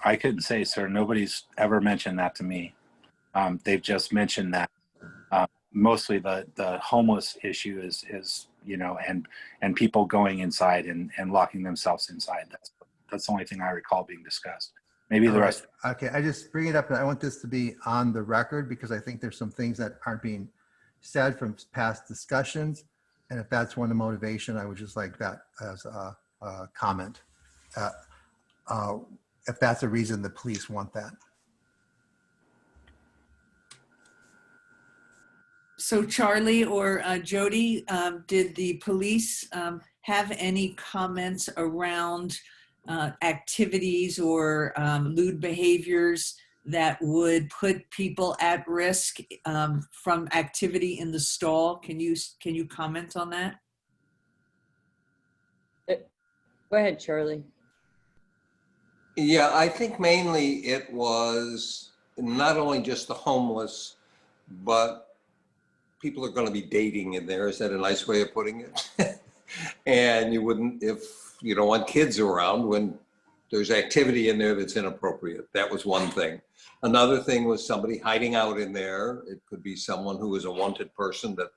I couldn't say, sir. Nobody's ever mentioned that to me. They've just mentioned that mostly the homeless issue is and people going inside and locking themselves inside. That's the only thing I recall being discussed. Maybe the rest. Okay, I just bring it up, and I want this to be on the record because I think there's some things that aren't being said from past discussions, and if that's one of the motivation, I would just like that as a comment. If that's a reason the police want that. So Charlie or Jody, did the police have any comments around activities or lewd behaviors that would put people at risk from activity in the stall? Can you comment on that? Go ahead, Charlie. Yeah, I think mainly it was not only just the homeless, but people are going to be dating in there. Is that a nice way of putting it? And you wouldn't, if you don't want kids around when there's activity in there that's inappropriate. That was one thing. Another thing was somebody hiding out in there. It could be someone who is a wanted person that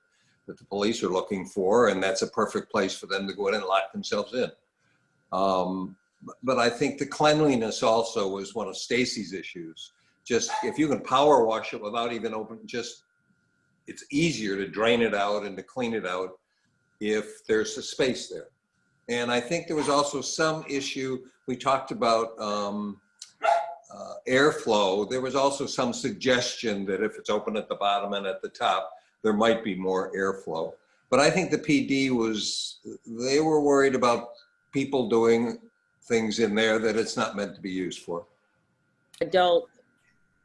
the police are looking for, and that's a perfect place for them to go in and lock themselves in. But I think the cleanliness also was one of Stacy's issues. Just if you can power wash it without even it's easier to drain it out and to clean it out if there's a space there. And I think there was also some issue, we talked about airflow. There was also some suggestion that if it's open at the bottom and at the top, there might be more airflow. But I think the PD they were worried about people doing things in there that it's not meant to be used for. Adult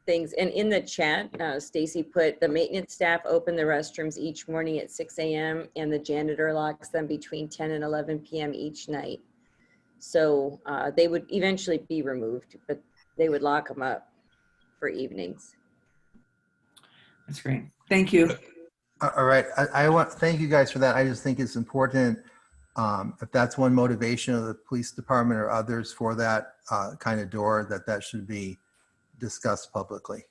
things. And in the chat, Stacy put the maintenance staff open the restrooms each morning at 6 a.m. and the janitor locks them between 10 and 11 p.m. each night. So they would eventually be removed, but they would lock them up for evenings. That's great. Thank you. All right, I want thank you guys for that. I just think it's important, if that's one motivation of the police department or others for that kind of door, that should be discussed publicly.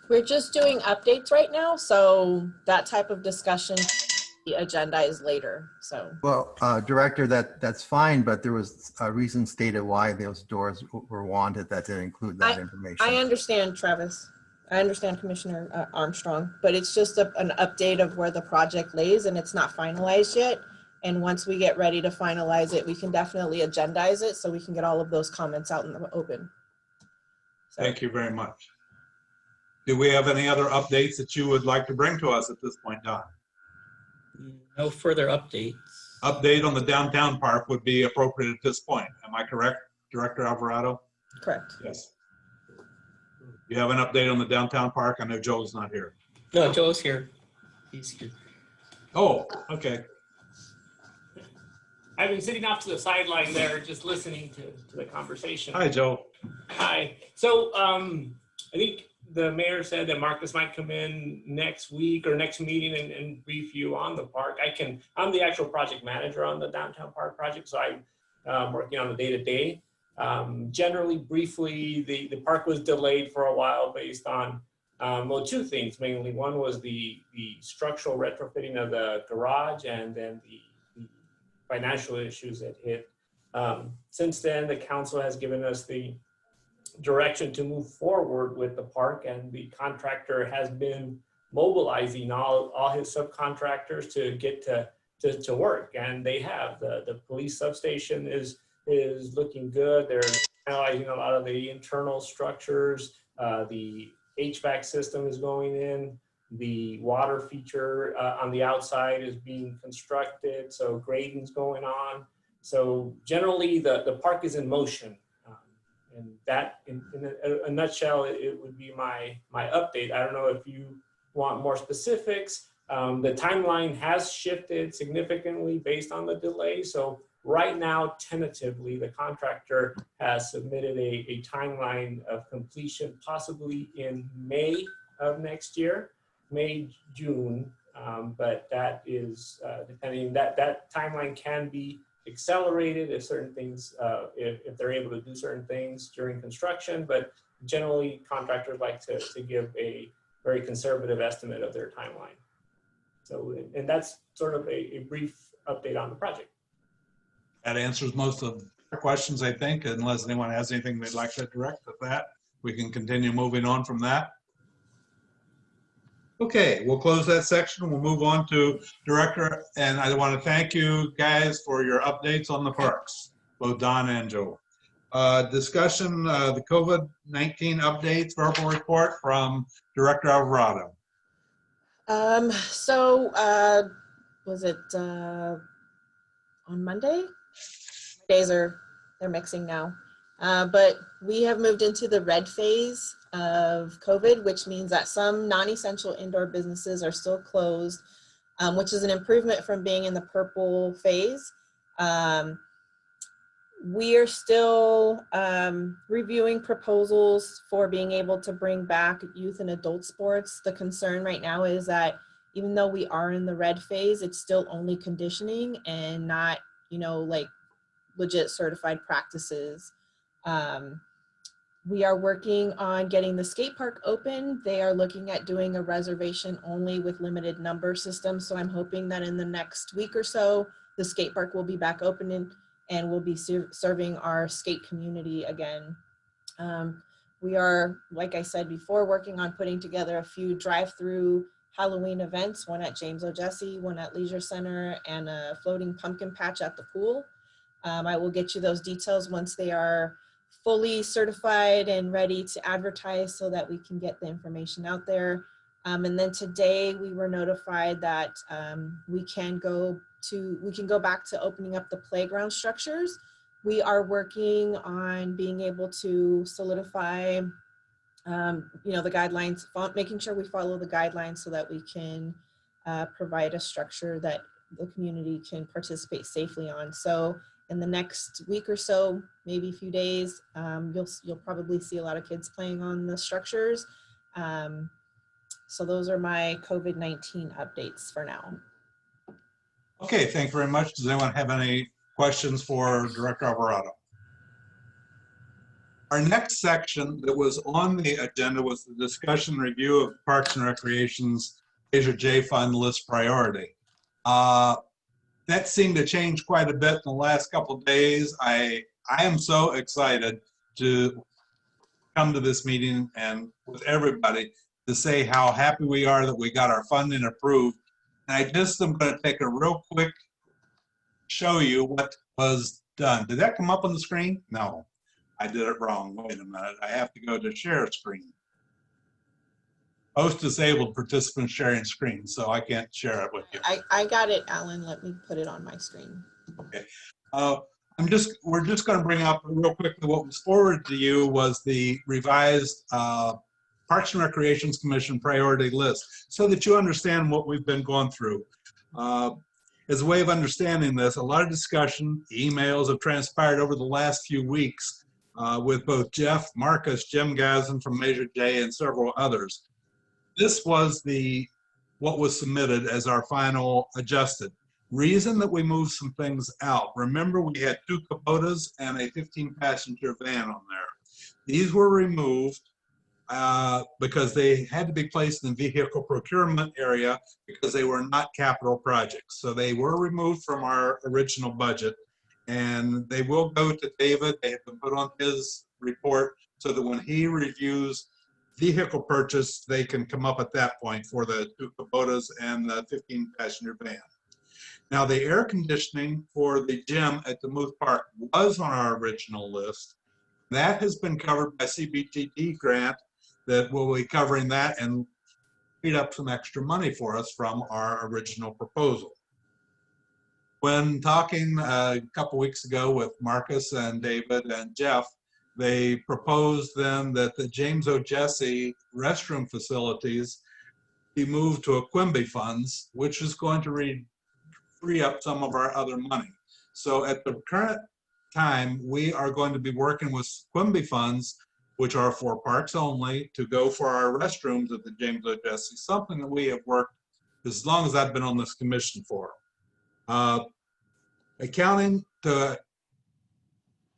We're just doing updates right now, so that type of discussion, the agenda is later. So, well, Director, that's fine, but there was a reason stated why those doors were wanted that didn't include that information. I understand, Travis. I understand, Commissioner Armstrong, but it's just an update of where the project lays, and it's not finalized yet. And once we get ready to finalize it, we can definitely agendize it so we can get all of those comments out in the open. So. Thank you very much. Do we have any other updates that you would like to bring to us at this point, Don? No further updates. Update on the downtown park would be appropriate at this point. Am I correct, Director Alvarado? Correct. Yes. You have an update on the downtown park? I know Joe's not here. No, Joe's here. He's here. Oh, okay. I've been sitting off to the sideline there, just listening to the conversation. Hi, Joe. Hi. So I think the mayor said that Marcus might come in next week or next meeting and brief you on the park. I'm the actual project manager on the downtown park project, so I'm working on the day-to-day. Generally, briefly, the park was delayed for a while based on, well, two things mainly. One was the structural retrofitting of the garage, and then the financial issues that hit. Since then, the council has given us the direction to move forward with the park, and the contractor has been mobilizing all his subcontractors to get to work, and they have. The police substation is is looking good. They're analyzing a lot of the internal structures. The HVAC system is going in. The water feature on the outside is being constructed. So grading's going on. So generally the park is in motion. And that in a nutshell, it would be my update. I don't know if you want more specifics. The timeline has shifted significantly based on the delay. So right now, tentatively, the contractor has submitted a timeline of completion possibly in May of next year, May, June. But that is depending, that timeline can be accelerated if certain things, if they're able to do certain things during construction. But generally, contractors like to give a very conservative estimate of their timeline. So, and that's sort of a brief update on the project. That answers most of the questions, I think, unless anyone has anything they'd like to direct at that. We can continue moving on from that. Okay, we'll close that section. We'll move on to Director, and I want to thank you guys for your updates on the parks, both Don and Joe. Discussion, the COVID-19 updates, verbal report from Director Alvarado. Was it on Monday? Days are, they're mixing now. But we have moved into the red phase of COVID, which means that some non-essential indoor businesses are still closed, which is an improvement from being in the purple phase. We are still reviewing proposals for being able to bring back youth and adult sports. The concern right now is that even though we are in the red phase, it's still only conditioning and not, like legit certified practices. We are working on getting the skate park open. They are looking at doing a reservation only with limited number system. So I'm hoping that in the next week or so, the skate park will be back open and we'll be serving our skate community again. We are, like I said before, working on putting together a few drive-through Halloween events, one at James O'Jesse, one at Leisure Center, and a floating pumpkin patch at the pool. I will get you those details once they are fully certified and ready to advertise so that we can get the information out there. And then today we were notified that we can go back to opening up the playground structures. We are working on being able to solidify the guidelines, making sure we follow the guidelines so that we can provide a structure that the community can participate safely on. So in the next week or so, maybe a few days, you'll probably see a lot of kids playing on the structures. So those are my COVID-19 updates for now. Okay, thank you very much. Does anyone have any questions for Director Alvarado? Our next section that was on the agenda was the discussion review of Parks and Recreation's Measure J Fund list priority. That seemed to change quite a bit in the last couple of days. I am so excited to come to this meeting and with everybody to say how happy we are that we got our funding approved. And I just am going to take a real quick show you what was done. Did that come up on the screen? No, I did it wrong. Wait a minute. I have to go to share screen. Host disabled participants sharing screen, so I can't share it with you. I got it, Alan. Let me put it on my screen. Okay. We're just going to bring up real quickly what was forwarded to you was the revised Parks and Recreations Commission priority list so that you understand what we've been going through. As a way of understanding this, a lot of discussion, emails have transpired over the last few weeks with both Jeff, Marcus, Jim Gazin from Measure J, and several others. This was what was submitted as our final adjusted. Reason that we moved some things out. Remember, we had 2 Kubotas and a 15-passenger van on there. These were removed because they had to be placed in the vehicle procurement area because they were not capital projects. So they were removed from our original budget, and they will go to David. They have been put on his report so that when he reviews vehicle purchase, they can come up at that point for the 2 Kubotas and the 15-passenger van. Now, the air conditioning for the gym at the Muth Park was on our original list. That has been covered by CBTD grant that will be covering that and freed up some extra money for us from our original proposal. When talking a couple weeks ago with Marcus and David and Jeff, they proposed then that the James O. Jesse restroom facilities be moved to Aquimby funds, which is going to free up some of our other money. So at the current time, we are going to be working with Quimby funds, which are for parks only, to go for our restrooms at the James O. Jesse, something that we have worked as long as I've been on this commission for. Accounting to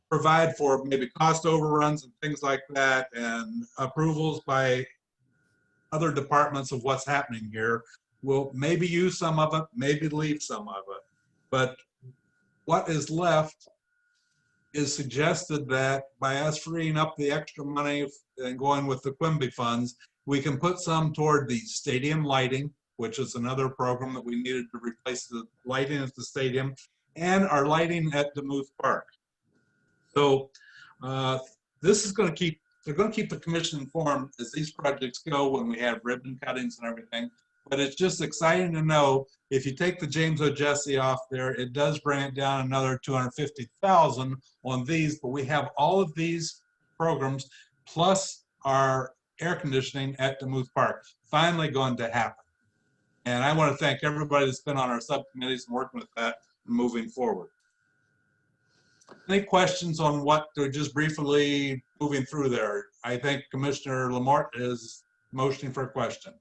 provide for maybe cost overruns and things like that, and approvals by other departments of what's happening here. We'll maybe use some of it, maybe leave some of it. But what is left is suggested that by us freeing up the extra money and going with the Quimby funds, we can put some toward the stadium lighting, which is another program that we needed to replace the lighting at the stadium, and our lighting at the Muth Park. So this is going to keep, they're going to keep the commission informed as these projects go when we have ribbon cuttings and everything. But it's just exciting to know if you take the James O. Jesse off there, it does bring it down another $250,000 on these, but we have all of these programs plus our air conditioning at the Muth Park finally going to happen. And I want to thank everybody that's been on our subcommittees and working with that and moving forward. Any questions on what they're just briefly moving through there? I think Commissioner Lamort is motioning for a question.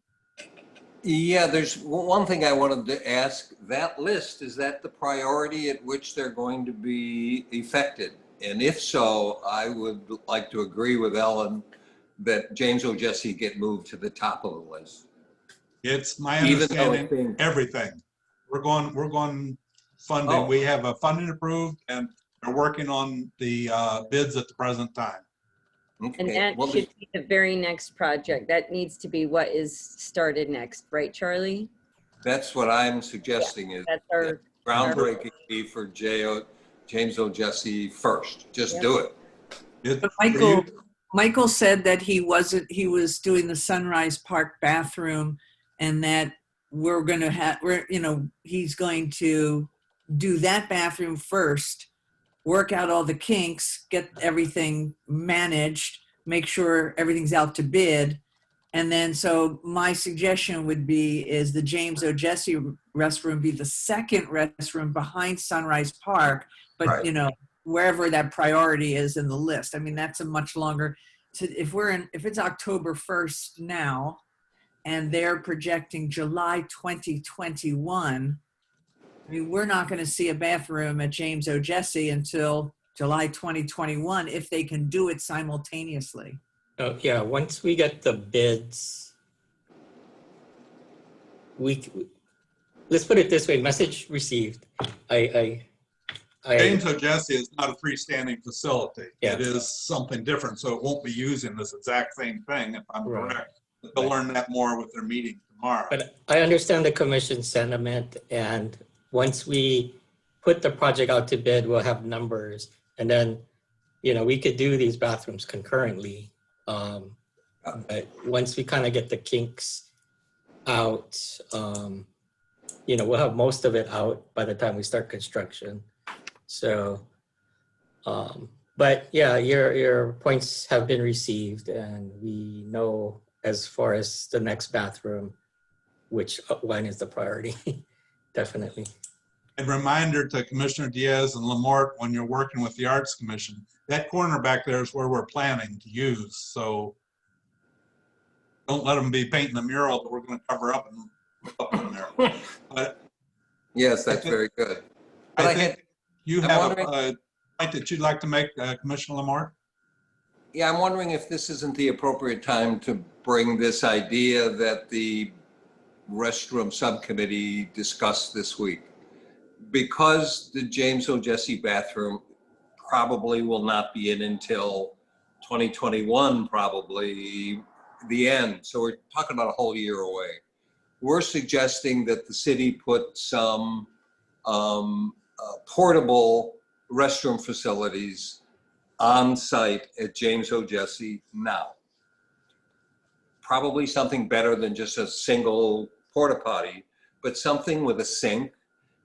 Yeah, there's one thing I wanted to ask. That list, is that the priority at which they're going to be effected? And if so, I would like to agree with Ellen that James O. Jesse get moved to the top of the list. It's my understanding, everything. We're going funding. Oh. We have a funding approved and are working on the bids at the present time. And that should be the very next project. That needs to be what is started next, right, Charlie? That's what I'm suggesting, is That's our groundbreaking be for James O. Jesse first. Just do it. But Michael said that he was doing the Sunrise Park bathroom, and that he's going to do that bathroom first, work out all the kinks, get everything managed, make sure everything's out to bid. And then, so my suggestion would be is the James O. Jesse restroom be the second restroom behind Sunrise Park, but Right. Wherever that priority is in the list. I mean, that's a much longer, if it's October 1st now, and they're projecting July 2021, I mean, we're not going to see a bathroom at James O. Jesse until July 2021 if they can do it simultaneously. Oh, yeah, once we get the bids, let's put it this way, message received. James O. Jesse is not a freestanding facility. Yeah. It is something different, so it won't be using this exact same thing, if I'm correct. They'll learn that more with their meeting tomorrow. But I understand the commission's sentiment, and once we put the project out to bid, we'll have numbers, and then, we could do these bathrooms concurrently. But once we kind of get the kinks out, we'll have most of it out by the time we start construction. So, but yeah, your points have been received, and we know as far as the next bathroom, which one is the priority, definitely. And reminder to Commissioner Diaz and Lamort, when you're working with the Arts Commission, that corner back there is where we're planning to use. So don't let them be painting the mural that we're going to cover up and put up in there. But yes, that's very good. But I think you have a point that you'd like to make, Commissioner Lamort? Yeah, I'm wondering if this isn't the appropriate time to bring this idea that the restroom subcommittee discussed this week. Because the James O. Jesse bathroom probably will not be in until 2021, probably the end. So we're talking about a whole year away. We're suggesting that the city put some portable restroom facilities on site at James O. Jesse now. Probably something better than just a single porta potty, but something with a sink,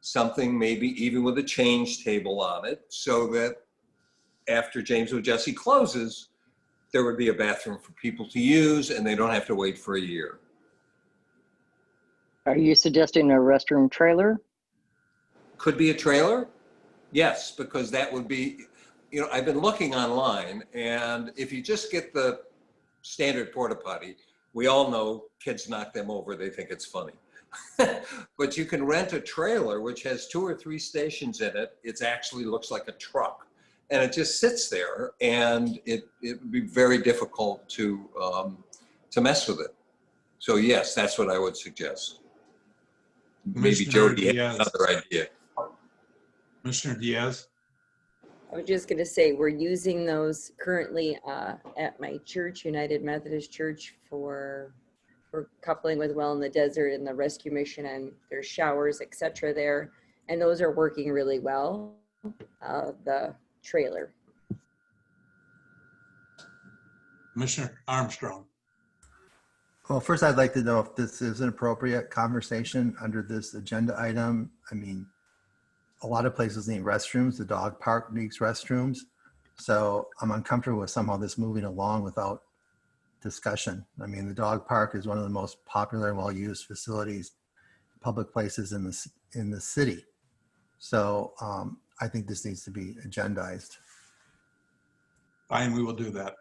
something maybe even with a change table on it, so that after James O. Jesse closes, there would be a bathroom for people to use and they don't have to wait for a year. Are you suggesting a restroom trailer? Could be a trailer? Yes, because that would be, you know, I've been looking online, and if you just get the standard porta potty, we all know kids knock them over, they think it's funny. But you can rent a trailer which has 2 or 3 stations in it. It actually looks like a truck, and it just sits there, and it would be very difficult to mess with it. So yes, that's what I would suggest. Maybe Commissioner Jody has Diaz. another idea. Commissioner Diaz. I was just going to say, we're using those currently at my church, United Methodist Church, for coupling with Well in the Desert and the rescue mission, and there's showers, etc. there. And those are working really well, the trailer. Commissioner Armstrong. Well, first I'd like to know if this is an appropriate conversation under this agenda item. I mean, a lot of places need restrooms. The dog park needs restrooms. So I'm uncomfortable with somehow this moving along without discussion. I mean, the dog park is one of the most popular and well-used facilities, public places in the city. So I think this needs to be agendized. Fine, we will do that.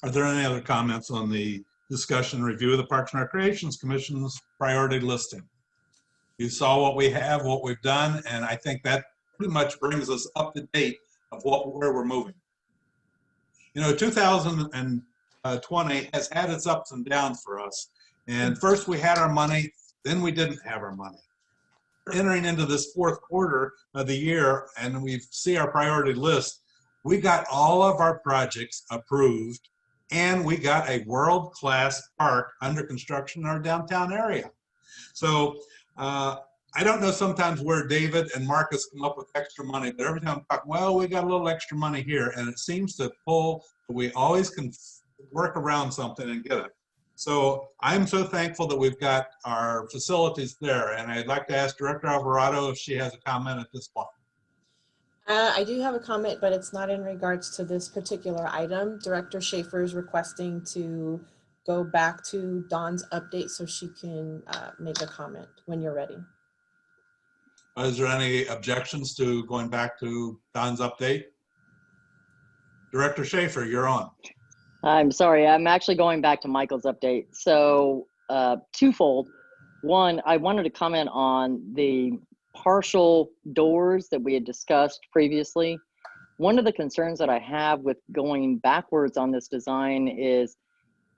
Are there any other comments on the discussion review of the Parks and Recreations Commission's priority listing? You saw what we have, what we've done, and I think that pretty much brings us up to date of where we're moving. You know, 2020 has had its ups and downs for us. And first we had our money, then we didn't have our money. We're entering into this 4th quarter of the year, and we see our priority list. We got all of our projects approved, and we got a world-class park under construction in our downtown area. So I don't know sometimes where David and Marcus come up with extra money, but every time I'm talking, well, we got a little extra money here, and it seems to pull, we always can work around something and get it. So I'm so thankful that we've got our facilities there, and I'd like to ask Director Alvarado if she has a comment at this point. I do have a comment, but it's not in regards to this particular item. Director Schaefer is requesting to go back to Dawn's update so she can make a comment when you're ready. Is there any objections to going back to Don's update? Director Schaefer, you're on. I'm sorry, I'm actually going back to Michael's update. So twofold. One, I wanted to comment on the partial doors that we had discussed previously. One of the concerns that I have with going backwards on this design is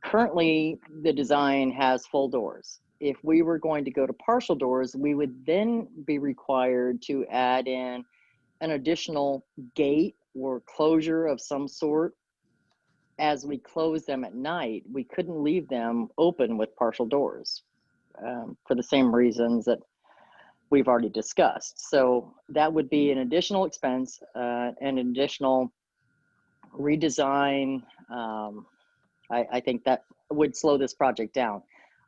currently the design has full doors. If we were going to go to partial doors, we would then be required to add in an additional gate or closure of some sort. As we close them at night, we couldn't leave them open with partial doors for the same reasons that we've already discussed. So that would be an additional expense, an additional redesign. I think that would slow this project down.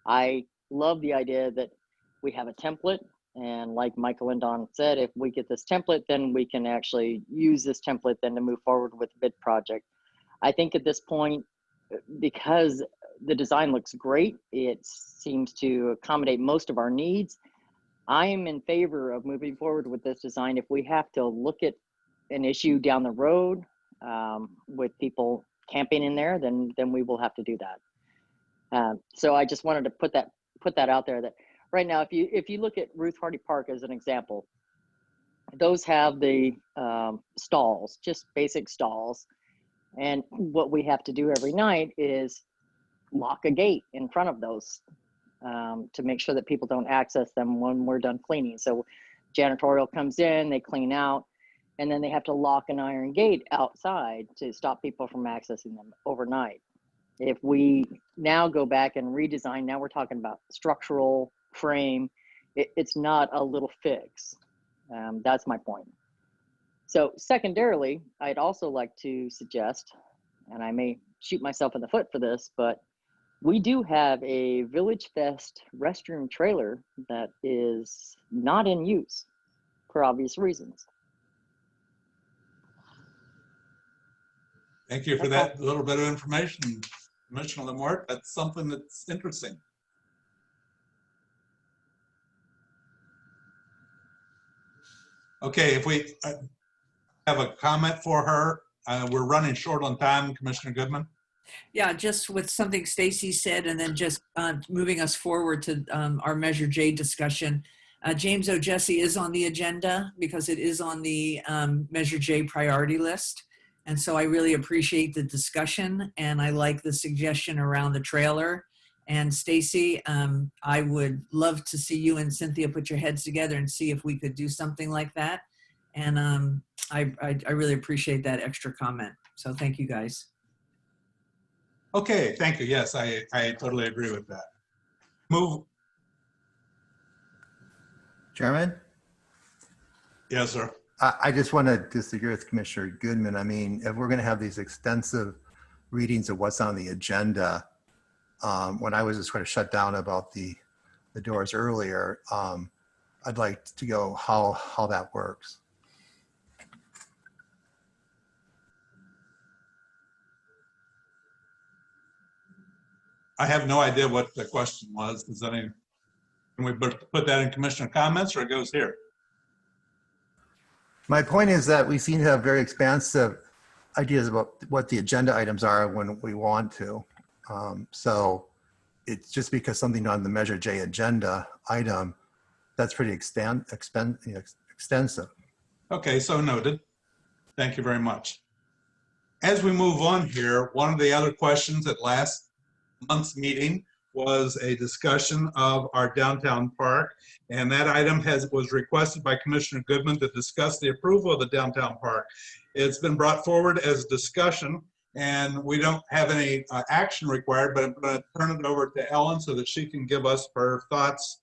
I love the idea that we have a template, and like Michael and Don said, if we get this template, then we can actually use this template then to move forward with the bid project. I think at this point, because the design looks great, it seems to accommodate most of our needs, I am in favor of moving forward with this design. If we have to look at an issue down the road with people camping in there, then we will have to do that. So I just wanted to put that out there, that right now, if you look at Ruth Hardy Park as an example, those have the stalls, just basic stalls. And what we have to do every night is lock a gate in front of those to make sure that people don't access them when we're done cleaning. So janitorial comes in, they clean out, and then they have to lock an iron gate outside to stop people from accessing them overnight. If we now go back and redesign, now we're talking about structural frame it's not a little fix. That's my point. So secondarily, I'd also like to suggest, and I may shoot myself in the foot for this, but we do have a Village Fest restroom trailer that is not in use for obvious reasons. Thank you for that little bit of information, Commissioner Lamort. That's something that's interesting. Okay, if we have a comment for her, we're running short on time, Commissioner Goodman. Yeah, just with something Stacy said, and then just moving us forward to our Measure J discussion. James O'Jesse is on the agenda because it is on the Measure J priority list. And so I really appreciate the discussion, and I like the suggestion around the trailer. And Stacy, I would love to see you and Cynthia put your heads together and see if we could do something like that. And I really appreciate that extra comment. So thank you guys. Okay, thank you. Yes, I totally agree with that. Move. Chairman? Yes, sir. I just want to disagree with Commissioner Goodman. I mean, if we're going to have these extensive readings of what's on the agenda, when I was just sort of shut down about the doors earlier, I'd like to go how that works. I have no idea what the question was. Does any, can we put that in commissioner comments, or it goes here? My point is that we seem to have very expansive ideas about what the agenda items are when we want to. So it's just because something on the Measure J agenda item, that's pretty extensive. Okay, so noted. Thank you very much. As we move on here, one of the other questions at last month's meeting was a discussion of our downtown park, and that item was requested by Commissioner Goodman to discuss the approval of the downtown park. It's been brought forward as discussion, and we don't have any action required, but I'm going to turn it over to Ellen so that she can give us her thoughts,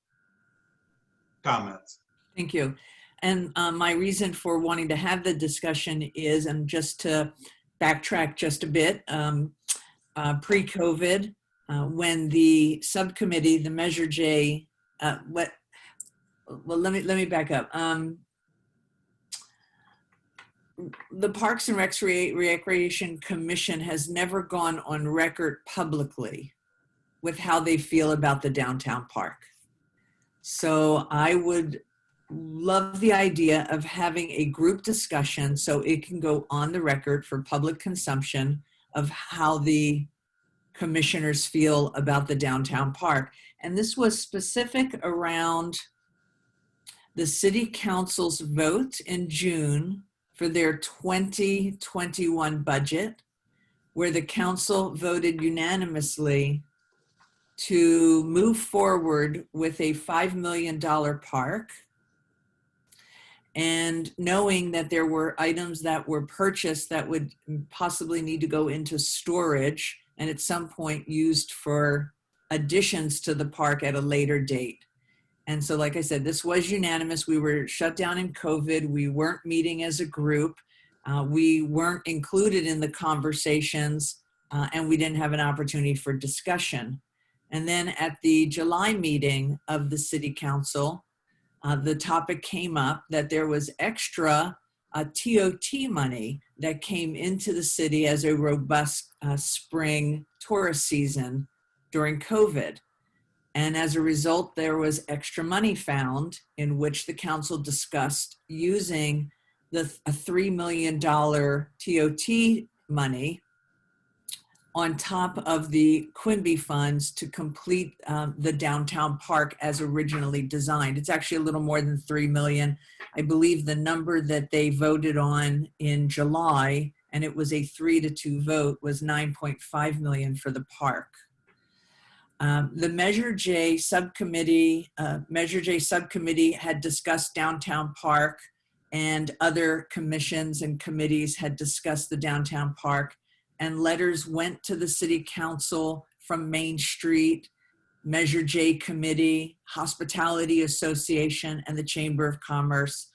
comments. Thank you. And my reason for wanting to have the discussion is, and just to backtrack just a bit, pre-COVID, when the subcommittee, the Measure J, well, let me back up. The Parks and Recreation Commission has never gone on record publicly with how they feel about the downtown park. So I would love the idea of having a group discussion so it can go on the record for public consumption of how the commissioners feel about the downtown park. And this was specific around the city council's vote in June for their 2021 budget, where the council voted unanimously to move forward with a $5 million park. And knowing that there were items that were purchased that would possibly need to go into storage and at some point used for additions to the park at a later date. And so, like I said, this was unanimous. We were shut down in COVID. We weren't meeting as a group. We weren't included in the conversations, and we didn't have an opportunity for discussion. And then at the July meeting of the City Council, the topic came up that there was extra TOT money that came into the city as a robust spring tourist season during COVID. And as a result, there was extra money found in which the council discussed using a $3 million TOT money on top of the Quimby funds to complete the downtown park as originally designed. It's actually a little more than 3 million. I believe the number that they voted on in July, and it was a 3-2 vote, was 9.5 million for the park. The Measure J subcommittee had discussed downtown park, and other commissions and committees had discussed the downtown park, and letters went to the city council from Main Street Measure J Committee, Hospitality Association, and the Chamber of Commerce,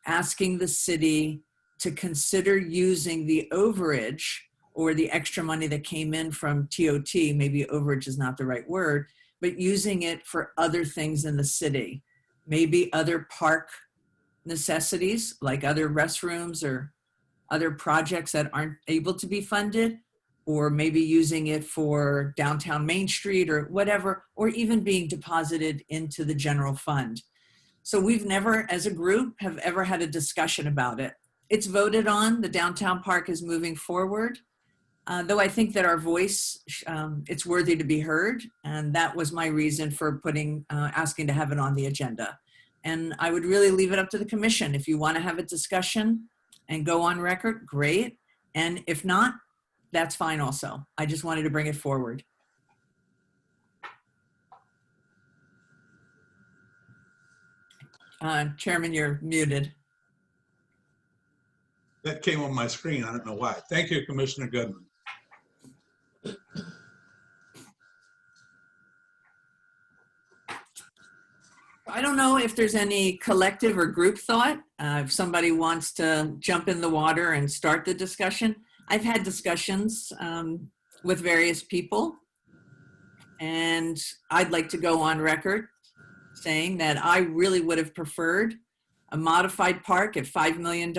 asking the city to consider using the overage or the extra money that came in from TOT, maybe overage is not the right word, but using it for other things in the city. Maybe other park necessities, like other restrooms or other projects that aren't able to be funded, or maybe using it for downtown Main Street or whatever, or even being deposited into the general fund. So we've never, as a group, have ever had a discussion about it. It's voted on, the downtown park is moving forward, though I think that our voice, it's worthy to be heard, and that was my reason for asking to have it on the agenda. And I would really leave it up to the commission. If you want to have a discussion and go on record, great. And if not, that's fine also. I just wanted to bring it forward. Chairman, you're muted. That came on my screen. I don't know why. Thank you, Commissioner Goodman. I don't know if there's any collective or group thought. If somebody wants to jump in the water and start the discussion. I've had discussions with various people, and I'd like to go on record saying that I really would have preferred a modified park at $5 million,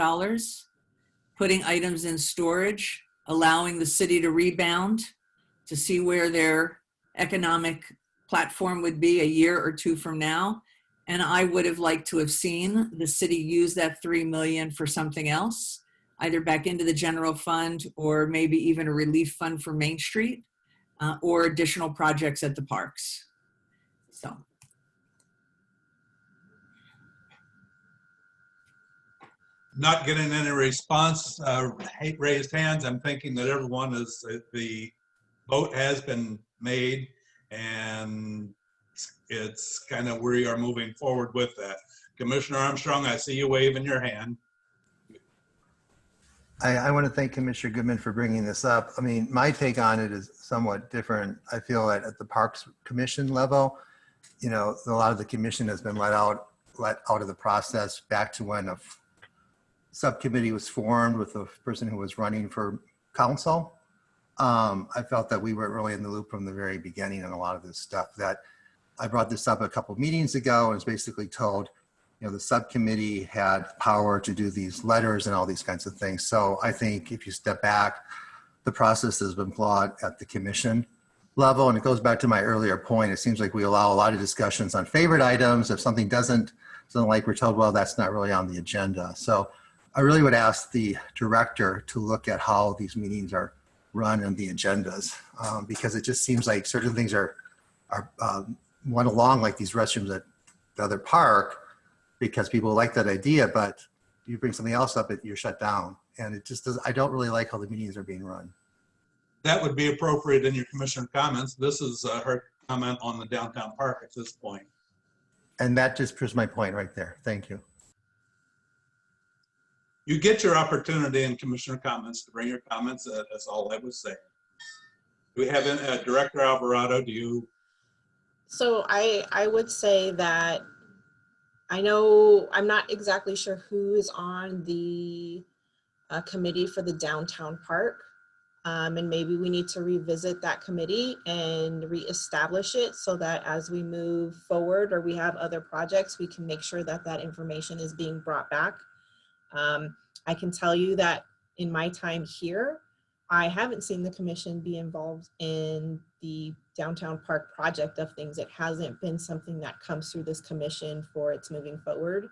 putting items in storage, allowing the city to rebound, to see where their economic platform would be a year or two from now. And I would have liked to have seen the city use that $3 million for something else, either back into the general fund or maybe even a relief fund for Main Street or additional projects at the parks. So. Not getting any response, raised hands. I'm thinking that everyone is, the vote has been made and it's kind of, we are moving forward with that. Commissioner Armstrong, I see you waving your hand. I want to thank Commissioner Goodman for bringing this up. I mean, my take on it is somewhat different. I feel that at the Parks Commission level, you know, a lot of the commission has been let out of the process back to when a subcommittee was formed with the person who was running for council. I felt that we weren't really in the loop from the very beginning on a lot of this stuff. That I brought this up a couple of meetings ago and was basically told, you know, the subcommittee had power to do these letters and all these kinds of things. So I think if you step back, the process has been flawed at the commission level. And it goes back to my earlier point. It seems like we allow a lot of discussions on favorite items. If something doesn't like, we're told, well, that's not really on the agenda. So I really would ask the director to look at how these meetings are run and the agendas, because it just seems like certain things are went along, like these restrooms at the other park, because people like that idea, but you bring something else up, you're shut down. And it just does, I don't really like how the meetings are being run. That would be appropriate in your commissioner comments. This is her comment on the downtown park at this point. And that just proves my point right there. Thank you. You get your opportunity in commissioner comments to bring your comments. That's all I would say. Do we have Director Alvarado? Do you? So I would say that I know I'm not exactly sure who is on the committee for the downtown park. And maybe we need to revisit that committee and reestablish it so that as we move forward or we have other projects, we can make sure that that information is being brought back. I can tell you that in my time here, I haven't seen the commission be involved in the downtown park project of things. It hasn't been something that comes through this commission for its moving forward.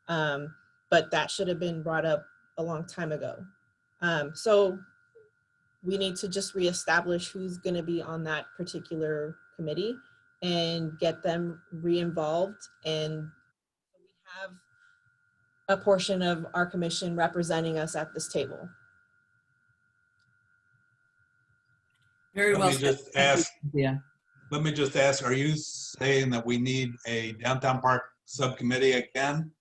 But that should have been brought up a long time ago. So we need to just reestablish who's going to be on that particular committee and get them re-involved, and we have a portion of our commission representing us at this table. Very well. Let me just ask, are you saying that we need a downtown park subcommittee again?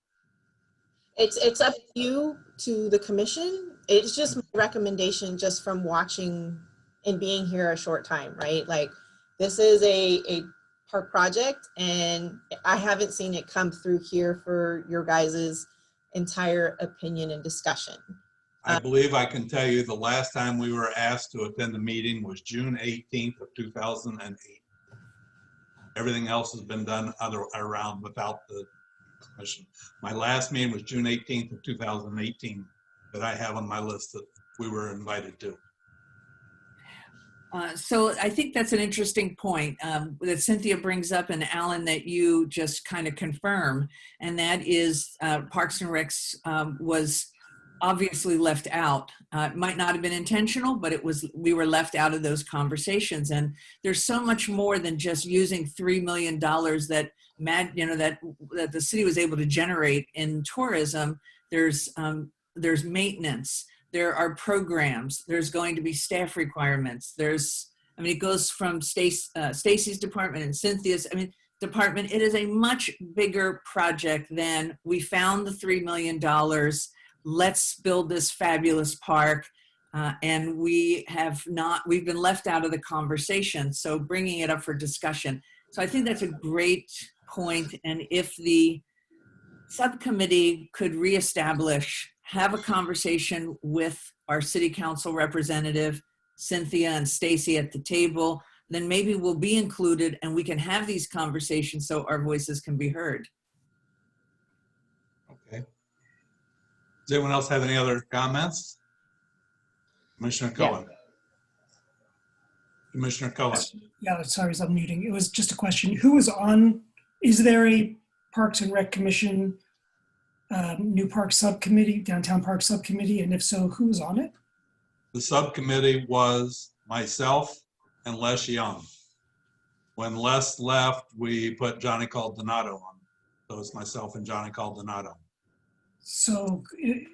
It's up to you, to the commission. It's just my recommendation just from watching and being here a short time, right? Like This is a park project, and I haven't seen it come through here for your guys' entire opinion and discussion. I believe I can tell you the last time we were asked to attend the meeting was June 18th of 2008. Everything else has been done around without the commission. My last meeting was June 18th of 2018 that I have on my list that we were invited to. So I think that's an interesting point that Cynthia brings up, and Alan, that you just kind of confirm, and that is Parks and Recs was obviously left out. It might not have been intentional, but we were left out of those conversations. And there's so much more than just using $3 million that that the city was able to generate in tourism. There's maintenance. There are programs. There's going to be staff requirements. It goes from Stacy's department and Cynthia's department. It is a much bigger project than we found the $3 million. Let's build this fabulous park. And we've been left out of the conversation. So bringing it up for discussion. So I think that's a great point. And if the subcommittee could reestablish, have a conversation with our city council representative, Cynthia and Stacy at the table, then maybe we'll be included and we can have these conversations so our voices can be heard. Okay. Does anyone else have any other comments? Commissioner Cohen. Yeah. Commissioner Cohen. Yeah, sorry, I was unmuting. It was just a question. Is there a Parks and Rec Commission new park subcommittee, downtown park subcommittee? And if so, who's on it? The subcommittee was myself and Les Young. When Les left, we put Johnny Caldonato on. So it's myself and Johnny Caldonato. So is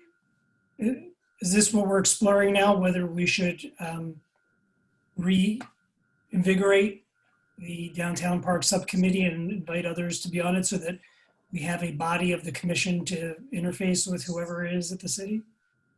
this what we're exploring now, whether we should reinvigorate the downtown park subcommittee and invite others to be on it so that we have a body of the commission to interface with whoever is at the city?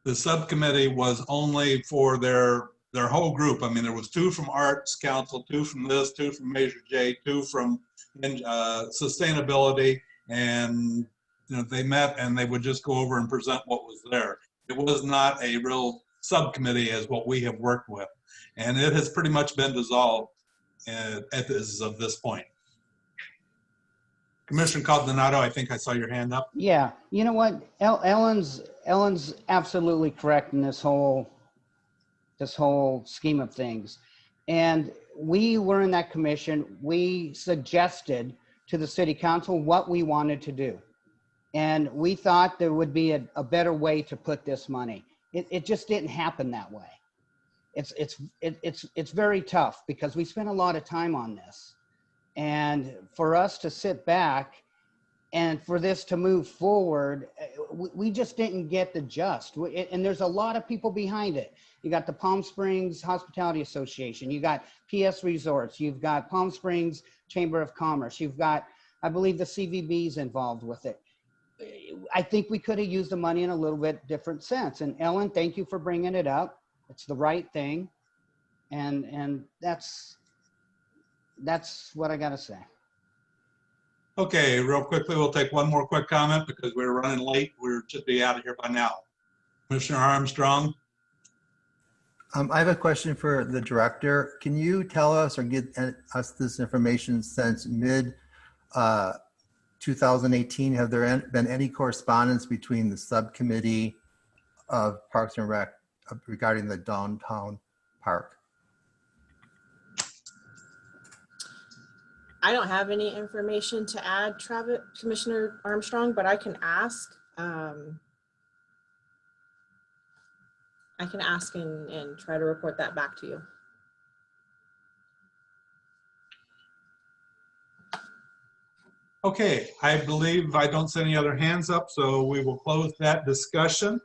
The subcommittee was only for their whole group. I mean, there was 2 from Arts Council, 2 from this, 2 from Measure J, 2 from sustainability, and they met and they would just go over and present what was there. It was not a real subcommittee as what we have worked with, and it has pretty much been dissolved at this point. Commissioner Caldonato, I think I saw your hand up. Yeah, you know what? Ellen's absolutely correct in this whole scheme of things. And we were in that commission. We suggested to the city council what we wanted to do. And we thought there would be a better way to put this money. It just didn't happen that way. It's very tough because we spent a lot of time on this. And for us to sit back and for this to move forward, we just didn't get the just. And there's a lot of people behind it. You got the Palm Springs Hospitality Association. You got PS Resorts. You've got Palm Springs Chamber of Commerce. You've got, I believe, the CVB's involved with it. I think we could have used the money in a little bit different sense. And Ellen, thank you for bringing it up. It's the right thing. And that's what I got to say. Okay, real quickly, we'll take one more quick comment because we're running late. We should be out of here by now. Commissioner Armstrong. I have a question for the director. Can you tell us or give us this information since mid 2018? Have there been any correspondence between the subcommittee of Parks and Rec regarding the downtown park? I don't have any information to add, Commissioner Armstrong, but I can ask. And try to report that back to you. Okay, I believe I don't see any other hands up, so we will close that discussion.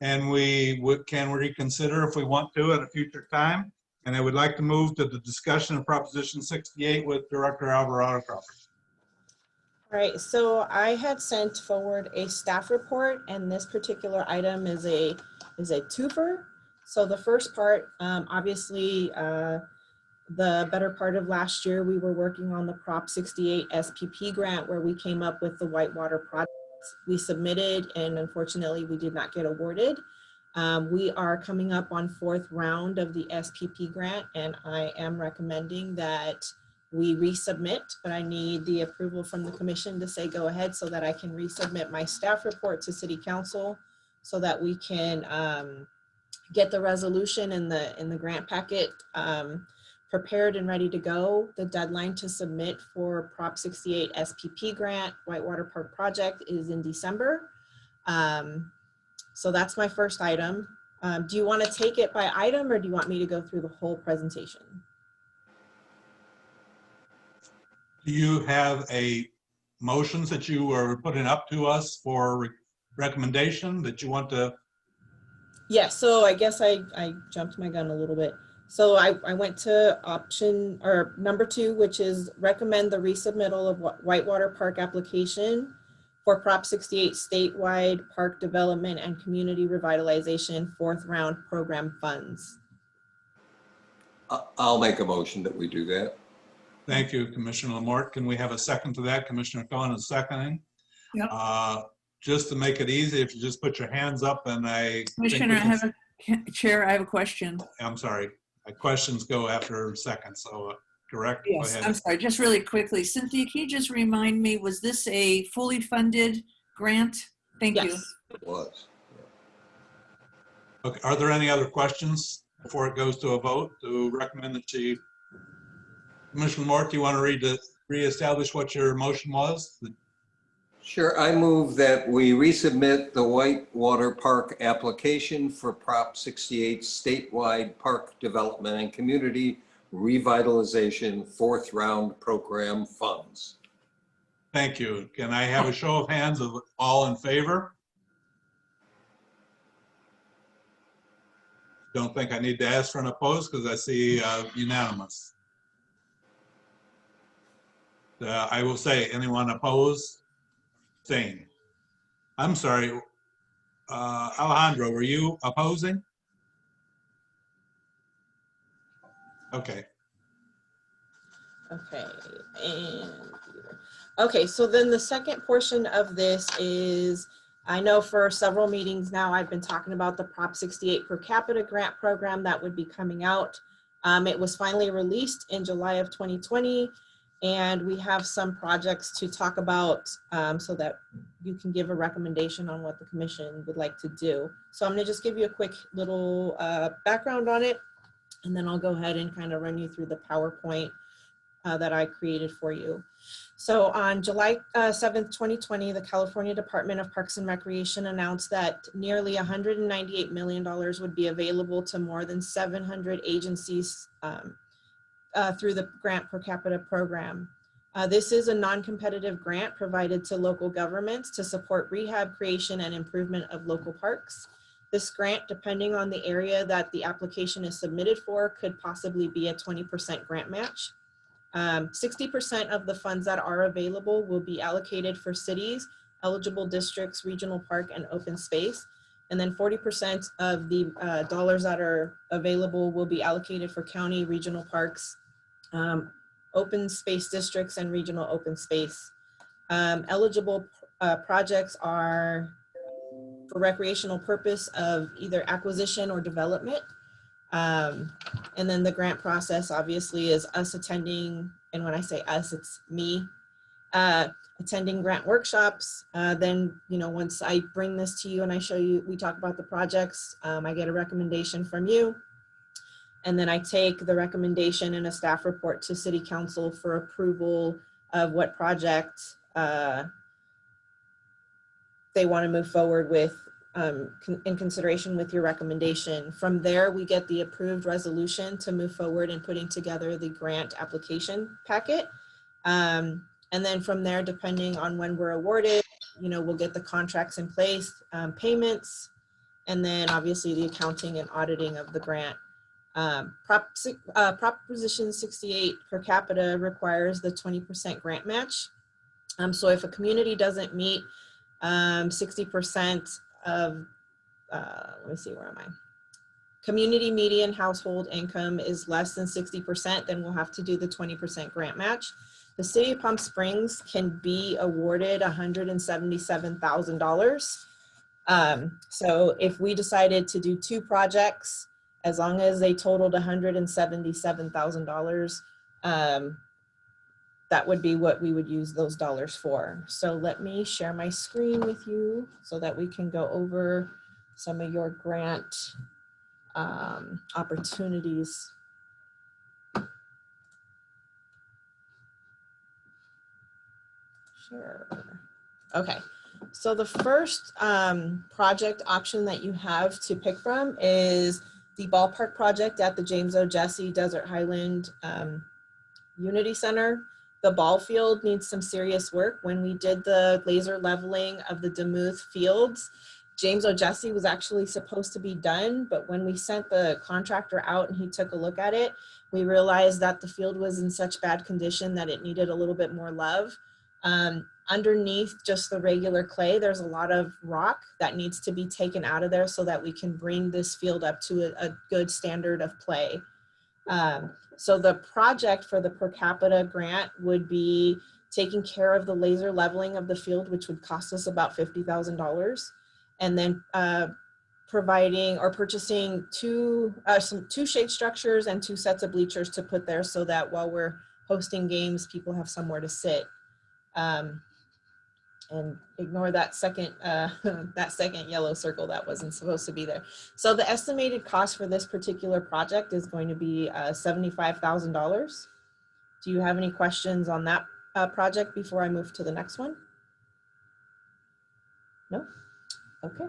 And we can reconsider if we want to at a future time. And I would like to move to the discussion of Proposition 68 with Director Alvarado Crawford. All right, so I had sent forward a staff report, and this particular item is a twofer. So the first part, obviously, the better part of last year, we were working on the Prop 68 SPP grant where we came up with the Whitewater project. We submitted and unfortunately we did not get awarded. We are coming up on 4th round of the SPP grant and I am recommending that we resubmit, but I need the approval from the commission to say go ahead so that I can resubmit my staff report to City Council so that we can get the resolution in the grant packet prepared and ready to go. The deadline to submit for Prop 68 SPP grant Whitewater Park project is in December. So that's my first item. Do you want to take it by item or do you want me to go through the whole presentation? Do you have motions that you are putting up to us for recommendation that you want to? Yeah, so I guess I jumped my gun a little bit. So I went to option or number 2, which is recommend the resubmittal of Whitewater Park application for Prop 68 statewide park development and community revitalization 4th round program funds. I'll make a motion that we do that. Thank you, Commissioner Lamort. Can we have a second to that? Commissioner Cohen is seconding. Yep. Just to make it easy, if you just put your hands up and Commissioner, Chair, I have a question. I'm sorry. My questions go after seconds, so correct? Yes, Go ahead. I'm sorry, just really quickly. Cynthia, can you just remind me, was this a fully funded grant? Thank you. It was. Okay, are there any other questions before it goes to a vote to recommend that she? Commissioner Lamort, do you want to reestablish what your motion was? Sure, I move that we resubmit the Whitewater Park application for Prop 68 statewide park development and community revitalization 4th round program funds. Thank you. Can I have a show of hands of all in favor? Don't think I need to ask for an opposed because I see unanimous. I will say, anyone opposed? Same. I'm sorry, Alejandro, were you opposing? Okay. Okay, and okay, so then the second portion of this is, I know for several meetings now, I've been talking about the Prop 68 per capita grant program that would be coming out. It was finally released in July of 2020. And we have some projects to talk about so that you can give a recommendation on what the commission would like to do. So I'm gonna just give you a quick little background on it, and then I'll go ahead and kind of run you through the PowerPoint that I created for you. So on July 7th, 2020, the California Department of Parks and Recreation announced that nearly $198 million would be available to more than 700 agencies through the grant per capita program. This is a non-competitive grant provided to local governments to support rehab, creation, and improvement of local parks. This grant, depending on the area that the application is submitted for, could possibly be a 20% grant match. 60% of the funds that are available will be allocated for cities, eligible districts, regional park, and open space. And then 40% of the dollars that are available will be allocated for county, regional parks, open space districts, and regional open space. Eligible projects are for recreational purpose of either acquisition or development. And then the grant process obviously is us attending, and when I say us, it's me, attending grant workshops. Then, you know, once I bring this to you and I show you, we talk about the projects, I get a recommendation from you. And then I take the recommendation and a staff report to City Council for approval of what project they want to move forward with in consideration with your recommendation. From there, we get the approved resolution to move forward in putting together the grant application packet. And then from there, depending on when we're awarded, you know, we'll get the contracts in place, payments, and then obviously the accounting and auditing of the grant. Proposition 68 per capita requires the 20% grant match. So if a community doesn't meet 60% of, let me see, where am I? community median household income is less than 60%, then we'll have to do the 20% grant match. The city of Palm Springs can be awarded $177,000. So if we decided to do 2 projects, as long as they totaled $177,000, that would be what we would use those dollars for. So let me share my screen with you so that we can go over some of your grant opportunities. Sure. Okay, so the first project option that you have to pick from is the ballpark project at the James O. Jesse Desert Highland Unity Center. The ball field needs some serious work. When we did the laser leveling of the Demuth fields, James O. Jesse was actually supposed to be done, but when we sent the contractor out and he took a look at it, we realized that the field was in such bad condition that it needed a little bit more love. Underneath just the regular clay, there's a lot of rock that needs to be taken out of there so that we can bring this field up to a good standard of play. So the project for the per capita grant would be taking care of the laser leveling of the field, which would cost us about $50,000. And then providing or purchasing two shade structures and 2 sets of bleachers to put there so that while we're hosting games, people have somewhere to sit. And ignore that second yellow circle that wasn't supposed to be there. So the estimated cost for this particular project is going to be $75,000. Do you have any questions on that project before I move to the next one? No? Okay.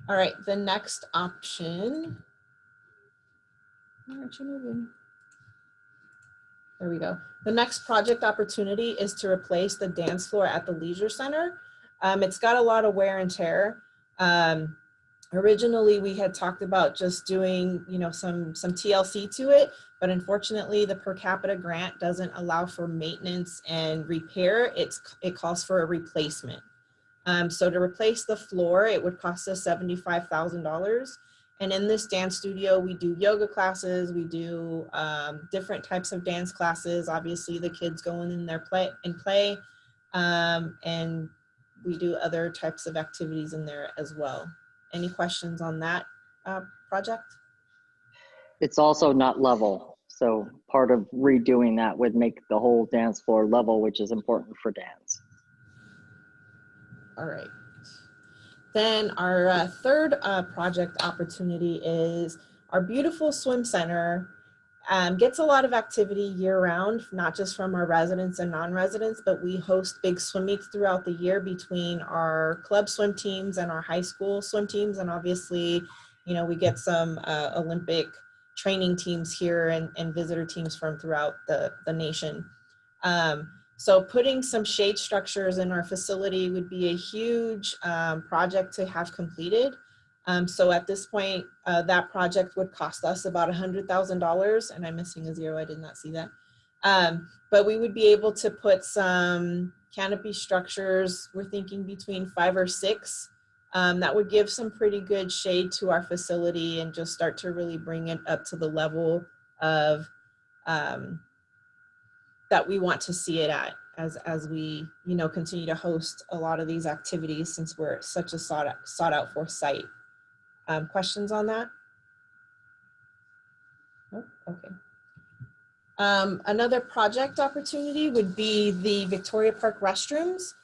All right, the next option. Where aren't you moving? There we go. The next project opportunity is to replace the dance floor at the Leisure Center. It's got a lot of wear and tear. Originally, we had talked about just doing, some TLC to it, but unfortunately, the per capita grant doesn't allow for maintenance and repair. It calls for a replacement. So to replace the floor, it would cost us $75,000. And in this dance studio, we do yoga classes, we do different types of dance classes. Obviously, the kids go in there play, and we do other types of activities in there as well. Any questions on that project? It's also not level. So part of redoing that would make the whole dance floor level, which is important for dance. All right. Then our third project opportunity is our beautiful swim center. Gets a lot of activity year round, not just from our residents and non-residents, but we host big swim meets throughout the year between our club swim teams and our high school swim teams. And obviously, we get some Olympic training teams here and visitor teams from throughout the nation. So putting some shade structures in our facility would be a huge project to have completed. So at this point, that project would cost us about $100,000, and I'm missing a 0, I did not see that. But we would be able to put some canopy structures, we're thinking between 5 or 6, that would give some pretty good shade to our facility and just start to really bring it up to the level of that we want to see it at as we continue to host a lot of these activities since we're such a sought out for site. Questions on that? Oh, okay. Another project opportunity would be the Victoria Park restrooms.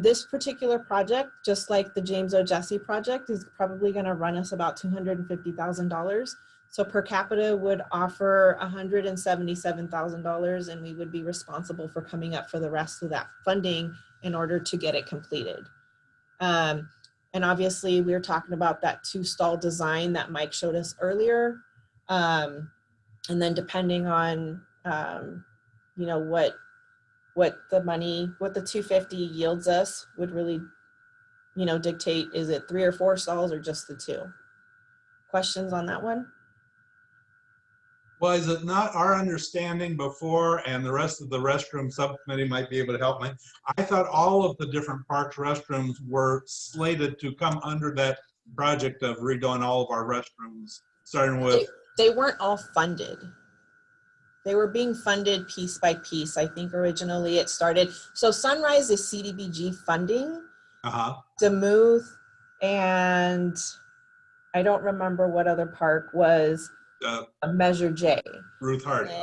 This particular project, just like the James O. Jesse project, is probably going to run us about $250,000. So per capita would offer $177,000, and we would be responsible for coming up for the rest of that funding in order to get it completed. And obviously, we were talking about that 2-stall design that Mike showed us earlier. And then depending on, what the $250 yields us would really, dictate, is it 3 or 4 stalls or just the 2? Questions on that one? Well, is it not our understanding before, and the rest of the restroom subcommittee might be able to help me? I thought all of the different parks restrooms were slated to come under that project of redoing all of our restrooms starting with, They weren't all funded. They were being funded piece by piece. I think originally it started, so Sunrise is CDBG funding, Demuth, and I don't remember what other park was a Measure J. Ruth Hardy.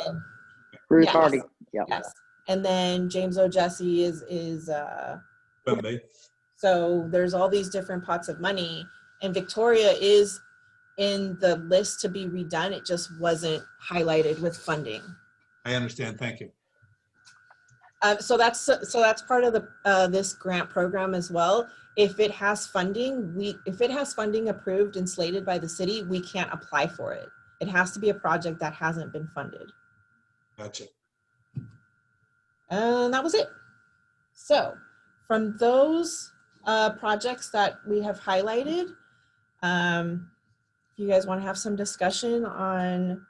Ruth Yes. Hardy. Yeah. Yes. And then James O'Jesse is Quimby. so there's all these different pots of money, and Victoria is in the list to be redone. It just wasn't highlighted with funding. I understand. Thank you. So that's part of the this grant program as well. If it has funding, if it has funding approved and slated by the city, we can't apply for it. It has to be a project that hasn't been funded. Gotcha. And that was it. So from those projects that we have highlighted, if you guys want to have some discussion on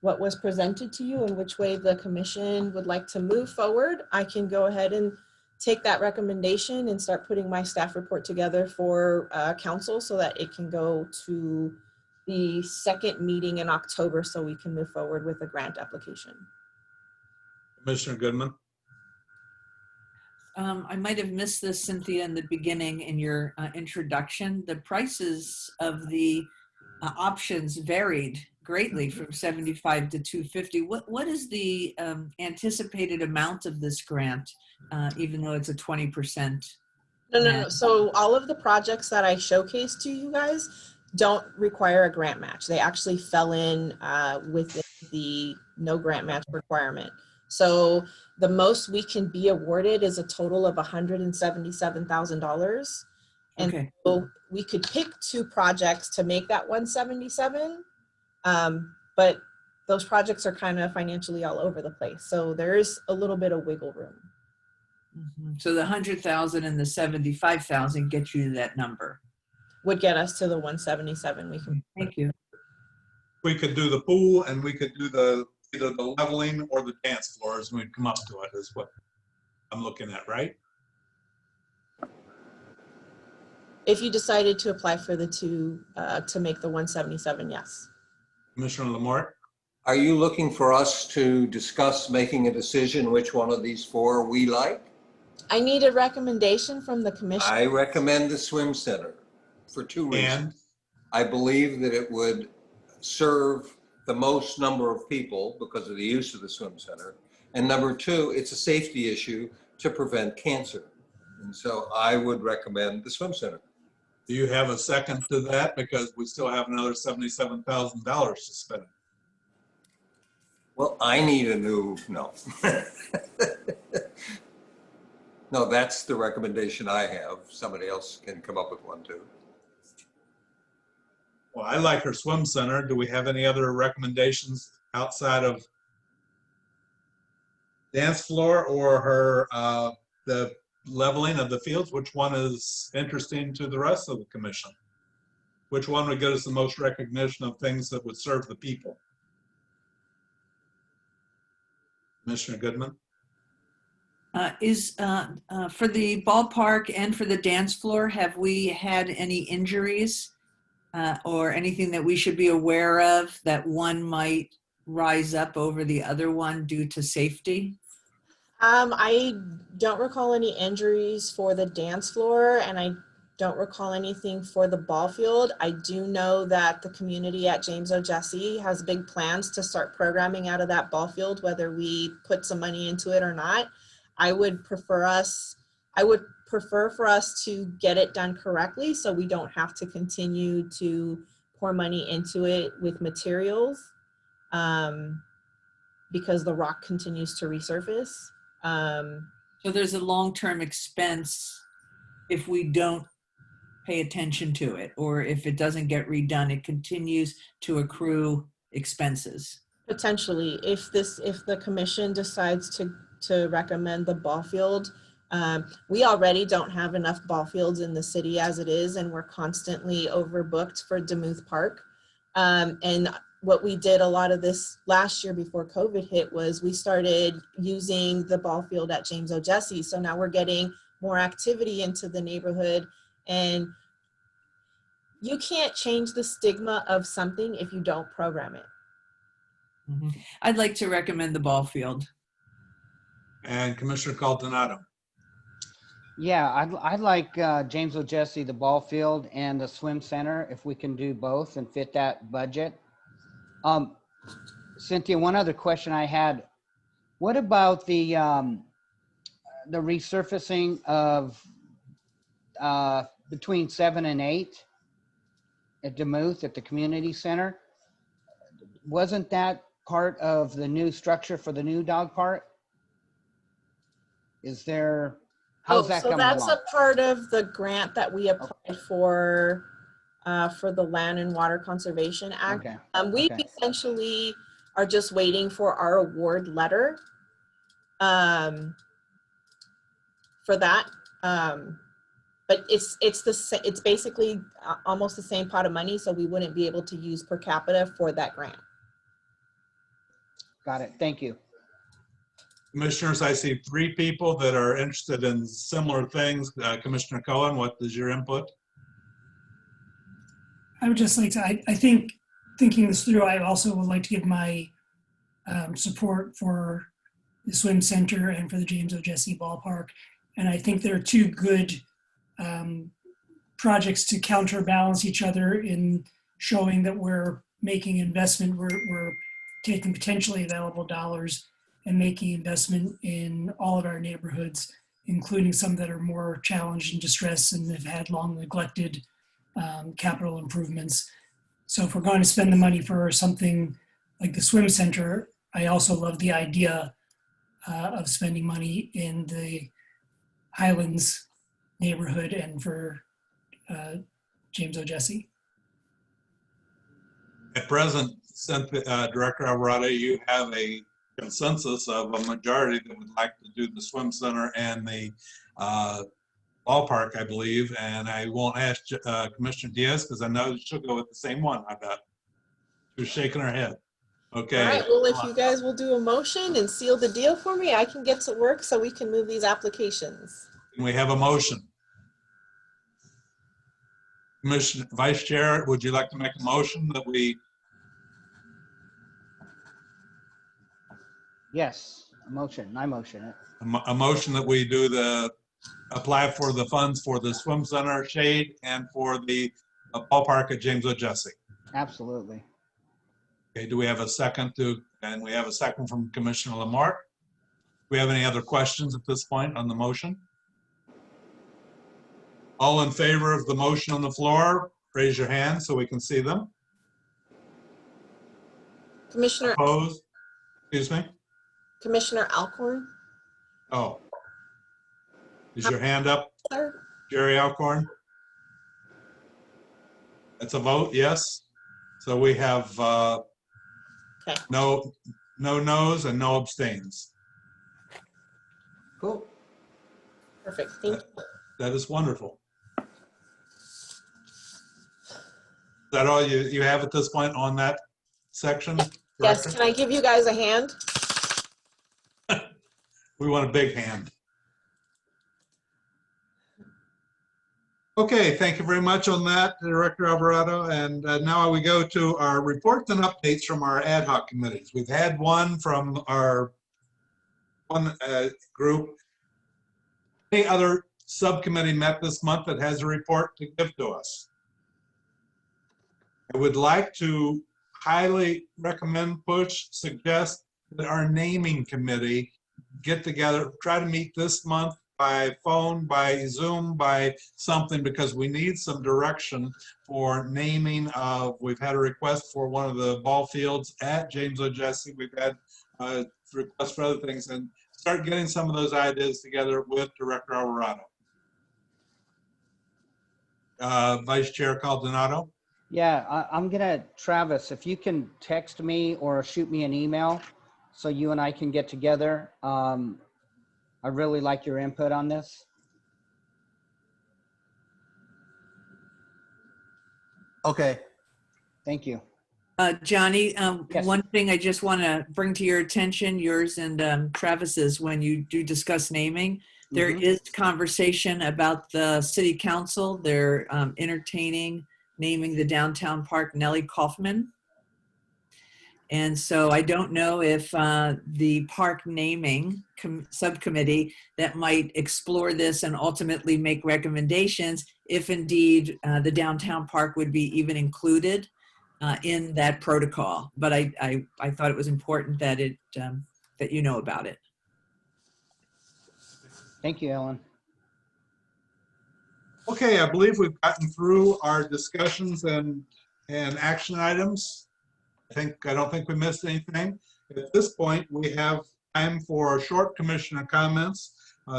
what was presented to you and which way the commission would like to move forward, I can go ahead and take that recommendation and start putting my staff report together for council so that it can go to the second meeting in October so we can move forward with the grant application. Commissioner Goodman. I might have missed this, Cynthia, in the beginning in your introduction. The prices of the options varied greatly from 75 to 250. What is the anticipated amount of this grant, even though it's a 20%? No. So all of the projects that I showcased to you guys don't require a grant match. They actually fell in within the no grant match requirement. So the most we can be awarded is a total of $177,000. And okay. So we could pick 2 projects to make that 177. But those projects are kind of financially all over the place. So there's a little bit of wiggle room. Mm-hmm. So the 100,000 and the 75,000 get you to that number. Would get us to the 177. We can. Thank you. We could do the pool and we could do either the leveling or the dance floors, and we'd come up to it is what I'm looking at, right? If you decided to apply for the 2 to make the 177, yes. Commissioner Lamort. Are you looking for us to discuss making a decision which one of these 4 we like? I need a recommendation from the commission. I recommend the swim center for 2 reasons. I believe that it would serve the most number of people because of the use of the swim center. And number 2, it's a safety issue to prevent cancer. And so I would recommend the swim center. Do you have a second to that? Because we still have another $77,000 to spend. Well, I need a new, no. No, that's the recommendation I have. Somebody else can come up with one too. Well, I like her swim center. Do we have any other recommendations outside of dance floor or her, the leveling of the fields? Which one is interesting to the rest of the commission? Which one would get us the most recognition of things that would serve the people? Commissioner Goodman? For the ballpark and for the dance floor, have we had any injuries or anything that we should be aware of that one might rise up over the other one due to safety? I don't recall any injuries for the dance floor, and I don't recall anything for the ball field. I do know that the community at James O'Jesse has big plans to start programming out of that ball field, whether we put some money into it or not. I would prefer for us to get it done correctly so we don't have to continue to pour money into it with materials because the rock continues to resurface. So there's a long-term expense if we don't pay attention to it, or if it doesn't get redone, it continues to accrue expenses. Potentially, if the commission decides to recommend the ball field, we already don't have enough ball fields in the city as it is, and we're constantly overbooked for Demuth Park. And what we did a lot of this last year before COVID hit was we started using the ball field at James O'Jesse. So now we're getting more activity into the neighborhood. And you can't change the stigma of something if you don't program it. I'd like to recommend the ball field. And Commissioner Caldonado. Yeah, I'd like James O'Jesse, the ball field and the swim center, if we can do both and fit that budget. Cynthia, one other question I had. What about the resurfacing of between 7 and 8 at Demuth at the community center? Wasn't that part of the new structure for the new dog park? Is there, how's that so coming that's along? a part of the grant that we applied for the Land and Water Conservation Act. Okay. We Okay. essentially are just waiting for our award letter for that. But it's basically almost the same pot of money, so we wouldn't be able to use per capita for that grant. Got it. Thank you. Commissioners, I see 3 people that are interested in similar things. Commissioner Cohen, what is your input? I would just like to, I think, thinking this through, I also would like to give my support for the swim center and for the James O'Jesse ballpark. And I think there are 2 good projects to counterbalance each other in showing that we're making investment, we're taking potentially available dollars and making investment in all of our neighborhoods, including some that are more challenged and distressed and have had long neglected capital improvements. So if we're going to spend the money for something like the swim center, I also love the idea of spending money in the Highlands neighborhood and for James O'Jesse. At present, Director Alvarado, you have a consensus of a majority that would like to do the swim center and the ballpark, I believe. And I won't ask Commissioner Diaz because I know she'll go with the same one. I bet. She was shaking her head. Okay. All right, well, if you guys will do a motion and seal the deal for me, I can get to work so we can move these applications. Can we have a motion? Commissioner Vice Chair, would you like to make a motion that we? Yes, a motion. I motion it. A motion that we do apply for the funds for the swim center shade and for the ballpark at James O'Jesse. Absolutely. Okay, do we have a second and we have a second from Commissioner Lamarck. Do we have any other questions at this point on the motion? All in favor of the motion on the floor, raise your hand so we can see them. Commissioner. Opposed? Excuse me? Commissioner Alcorn? Oh. Is your hand up, Sir? Jerry Alcorn? That's a vote, yes. So we have Okay. no no's and no abstains. Cool. Perfect, thank you. That is wonderful. Is that all you have at this point on that section? Yes, Director? can I give you guys a hand? We want a big hand. Okay, thank you very much on that, Director Alvarado. And now we go to our reports and updates from our ad hoc committees. We've had one from our group. Any other subcommittee met this month that has a report to give to us? I would like to highly recommend, suggest that our naming committee get together, try to meet this month by phone, by Zoom, by something, because we need some direction for naming of, we've had a request for one of the ball fields at James O'Jesse. We've had requests for other things, and start getting some of those ideas together with Director Alvarado. Vice Chair Caldonado. Yeah, I'm gonna, Travis, if you can text me or shoot me an email so you and I can get together. I really like your input on this. Okay. Thank you. Johnny, Yes. one thing I just want to bring to your attention, yours and Travis's, when you do discuss naming, there is conversation about the city council. They're entertaining naming the downtown park Nellie Kaufman. And so I don't know if the park naming subcommittee that might explore this and ultimately make recommendations, if indeed the downtown park would be even included in that protocol. But I thought it was important that that you know about it. Thank you, Ellen. Okay, I believe we've gotten through our discussions and action items. I don't think we missed anything. At this point, we have time for short commissioner comments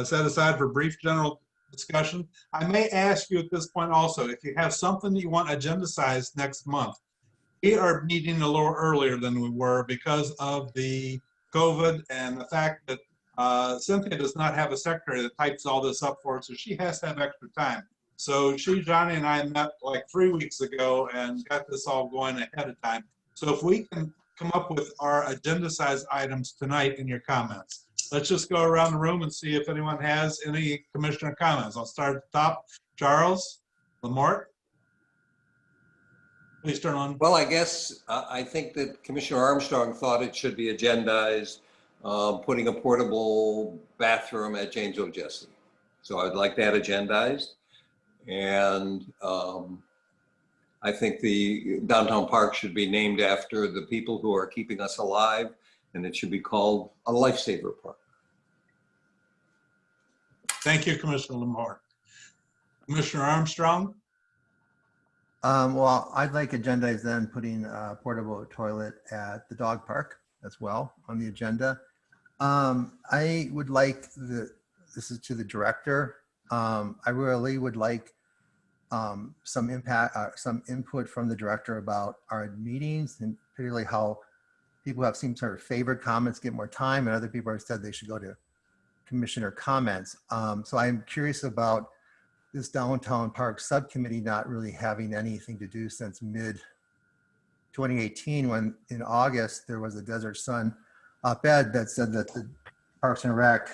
set aside for brief general discussion. I may ask you at this point also, if you have something that you want agendized next month. We are meeting a little earlier than we were because of the COVID and the fact that Cynthia does not have a secretary that types all this up for her, so she has to have extra time. So Johnny and I met like 3 weeks ago and got this all going ahead of time. So if we can come up with our agenda-sized items tonight in your comments. Let's just go around the room and see if anyone has any commissioner comments. I'll start at the top. Charles, Lamort. Please turn on. Well, I guess I think that Commissioner Armstrong thought it should be agendized, putting a portable bathroom at James O. Jessie. So I'd like that agendized. And I think the downtown park should be named after the people who are keeping us alive, and it should be called a lifesaver park. Thank you, Commissioner Lamort. Commissioner Armstrong. Well, I'd like agendize then putting a portable toilet at the dog park as well on the agenda. I would like this is to the director. I really would like some input from the director about our meetings, and particularly how people have seemed sort of favored comments get more time, and other people have said they should go to commissioner comments. So I'm curious about this downtown park subcommittee not really having anything to do since mid 2018, when in August there was a Desert Sun op-ed that said that the Parks and Rec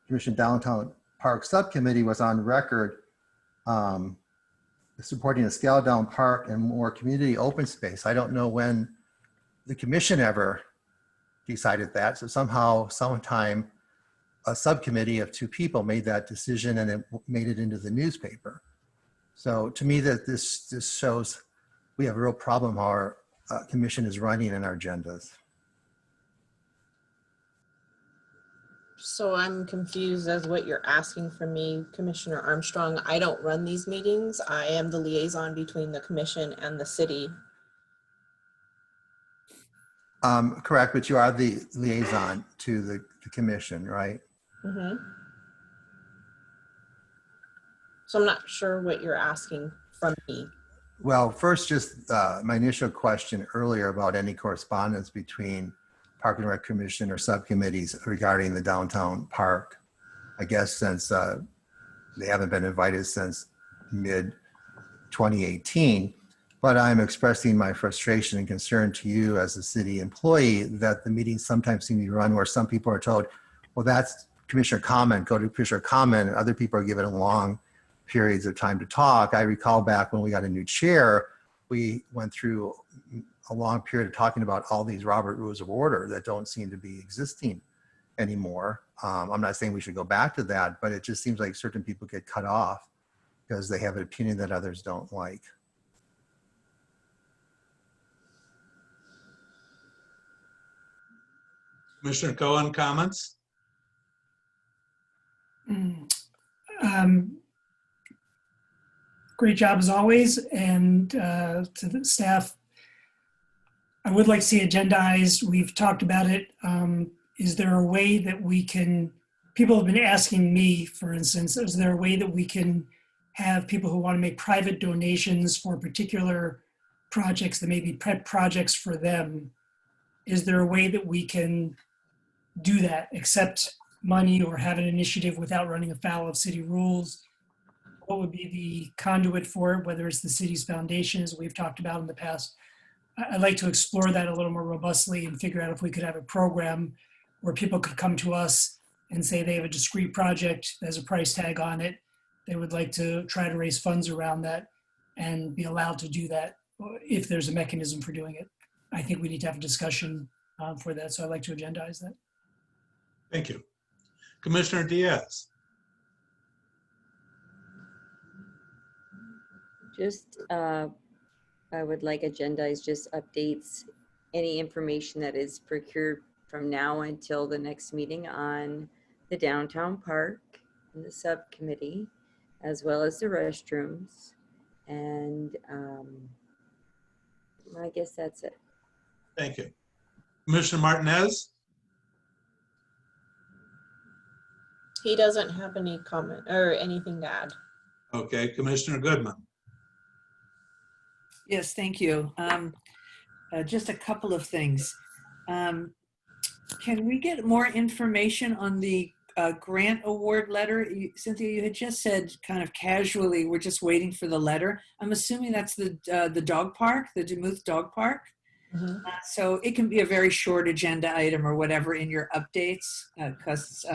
Commission Downtown Park Subcommittee was on record supporting a scaled down park and more community open space. I don't know when the commission ever decided that. So somehow, sometime, a subcommittee of 2 people made that decision and it made it into the newspaper. So to me, that this shows we have a real problem how our commission is running in our agendas. So I'm confused as what you're asking from me, Commissioner Armstrong. I don't run these meetings. I am the liaison between the commission and the city. Correct, but you are the liaison to the commission, right? Mm-hmm. So I'm not sure what you're asking from me. Well, first, just my initial question earlier about any correspondence between Park and Rec Commission or subcommittees regarding the downtown park. I guess since they haven't been invited since mid 2018, but I'm expressing my frustration and concern to you as a city employee that the meetings sometimes seem to be run where some people are told, well, that's commissioner comment, go to commissioner comment, and other people are given long periods of time to talk. I recall back when we got a new chair, we went through a long period of talking about all these Robert Rules of Order that don't seem to be existing anymore. I'm not saying we should go back to that, but it just seems like certain people get cut off because they have an opinion that others don't like. Commissioner Cohen, comments? Great job as always, and to the staff, I would like to see agendized. We've talked about it. Is there a way that we can, people have been asking me, for instance, is there a way that we can have people who want to make private donations for particular projects that may be pet projects for them? Is there a way that we can do that, accept money or have an initiative without running afoul of city rules? What would be the conduit for it, whether it's the city's foundation, as we've talked about in the past? I'd like to explore that a little more robustly and figure out if we could have a program where people could come to us and say they have a discrete project, there's a price tag on it, they would like to try to raise funds around that. and be allowed to do that if there's a mechanism for doing it. I think we need to have a discussion for that, so I'd like to agendize that. Thank you. Commissioner Diaz. Just, I would like agendized just updates, any information that is procured from now until the next meeting on the downtown park and the subcommittee, as well as the restrooms. And I guess that's it. Thank you. Commissioner Martinez. He doesn't have any comment or anything to add. Okay, Commissioner Goodman. Yes, thank you. Just a couple of things. Can we get more information on the grant award letter? Cynthia, you had just said kind of casually, we're just waiting for the letter. I'm assuming that's the dog park, the Demuth Dog Park. Mm-hmm. So it can be a very short agenda item or whatever in your updates, because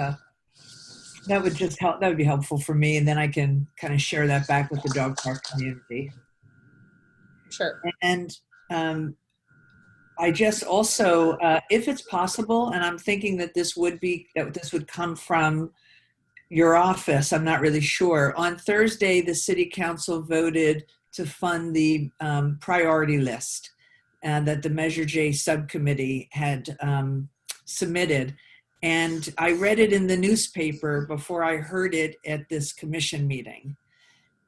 that would just help. That would be helpful for me, and then I can kind of share that back with the dog park community. Sure. And I just also, if it's possible, and I'm thinking that this would come from your office, I'm not really sure. On Thursday, the city council voted to fund the priority list that the Measure J subcommittee had submitted. And I read it in the newspaper before I heard it at this commission meeting.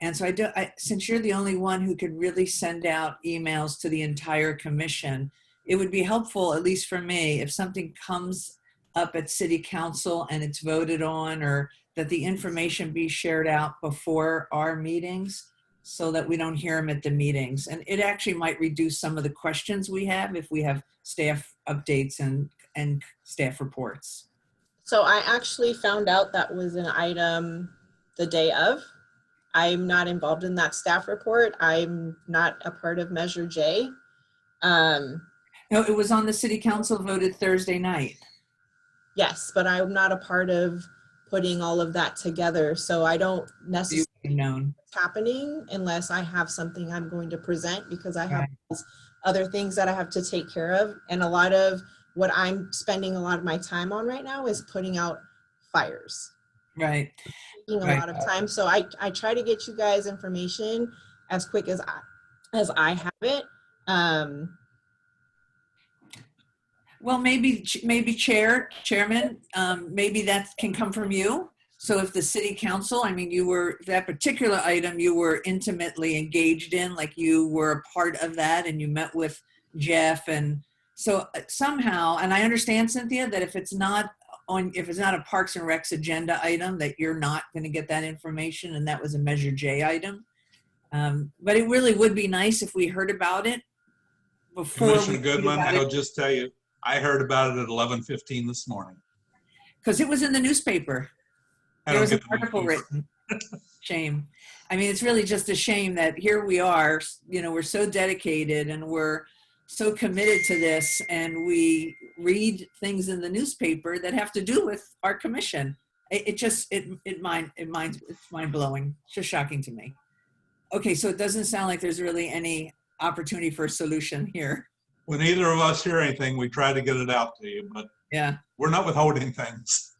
And so since you're the only one who could really send out emails to the entire commission, it would be helpful, at least for me, if something comes up at city council and it's voted on, or that the information be shared out before our meetings so that we don't hear them at the meetings. And it actually might reduce some of the questions we have if we have staff updates and staff reports. So I actually found out that was an item the day of. I'm not involved in that staff report. I'm not a part of Measure J. No, it was on the city council voted Thursday night. Yes, but I'm not a part of putting all of that together. So I don't necessarily know what's happening unless I have something I'm going to present, because I have other things that I have to take care of. And a lot of what I'm spending a lot of my time on right now is putting out fires. Right. A lot of time. So I try to get you guys information as quick as I have it. Well, maybe chairman, maybe that can come from you. So if the city council, I mean, that particular item you were intimately engaged in, like you were a part of that and you met with Jeff. And so somehow, and I understand, Cynthia, that if it's not a Parks and Recs agenda item, that you're not going to get that information, and that was a Measure J item. But it really would be nice if we heard about it before. Commissioner Goodman, I'll just tell you, I heard about it at 11:15 this morning. Because it was in the newspaper. There was an article written. Shame. I mean, it's really just a shame that here we are, we're so dedicated and we're so committed to this, and we read things in the newspaper that have to do with our commission. It's mind blowing. It's just shocking to me. Okay, so it doesn't sound like there's really any opportunity for a solution here. When either of us hear anything, we try to get it out to you, but yeah, we're not withholding things.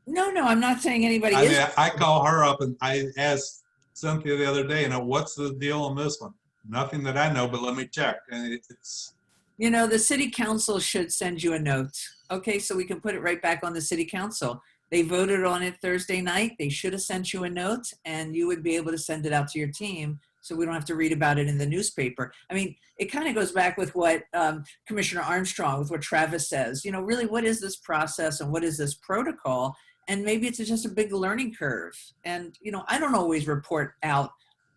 No, I'm not saying anybody is. I call her up and I asked Cynthia the other day, what's the deal on this one? Nothing that I know, but let me check. And it's. The city council should send you a note. Okay, so we can put it right back on the city council. They voted on it Thursday night. They should have sent you a note, and you would be able to send it out to your team so we don't have to read about it in the newspaper. I mean, it kind of goes back with what Commissioner Armstrong, with what Travis says. Really, what is this process and what is this protocol? And maybe it's just a big learning curve. And, I don't always report out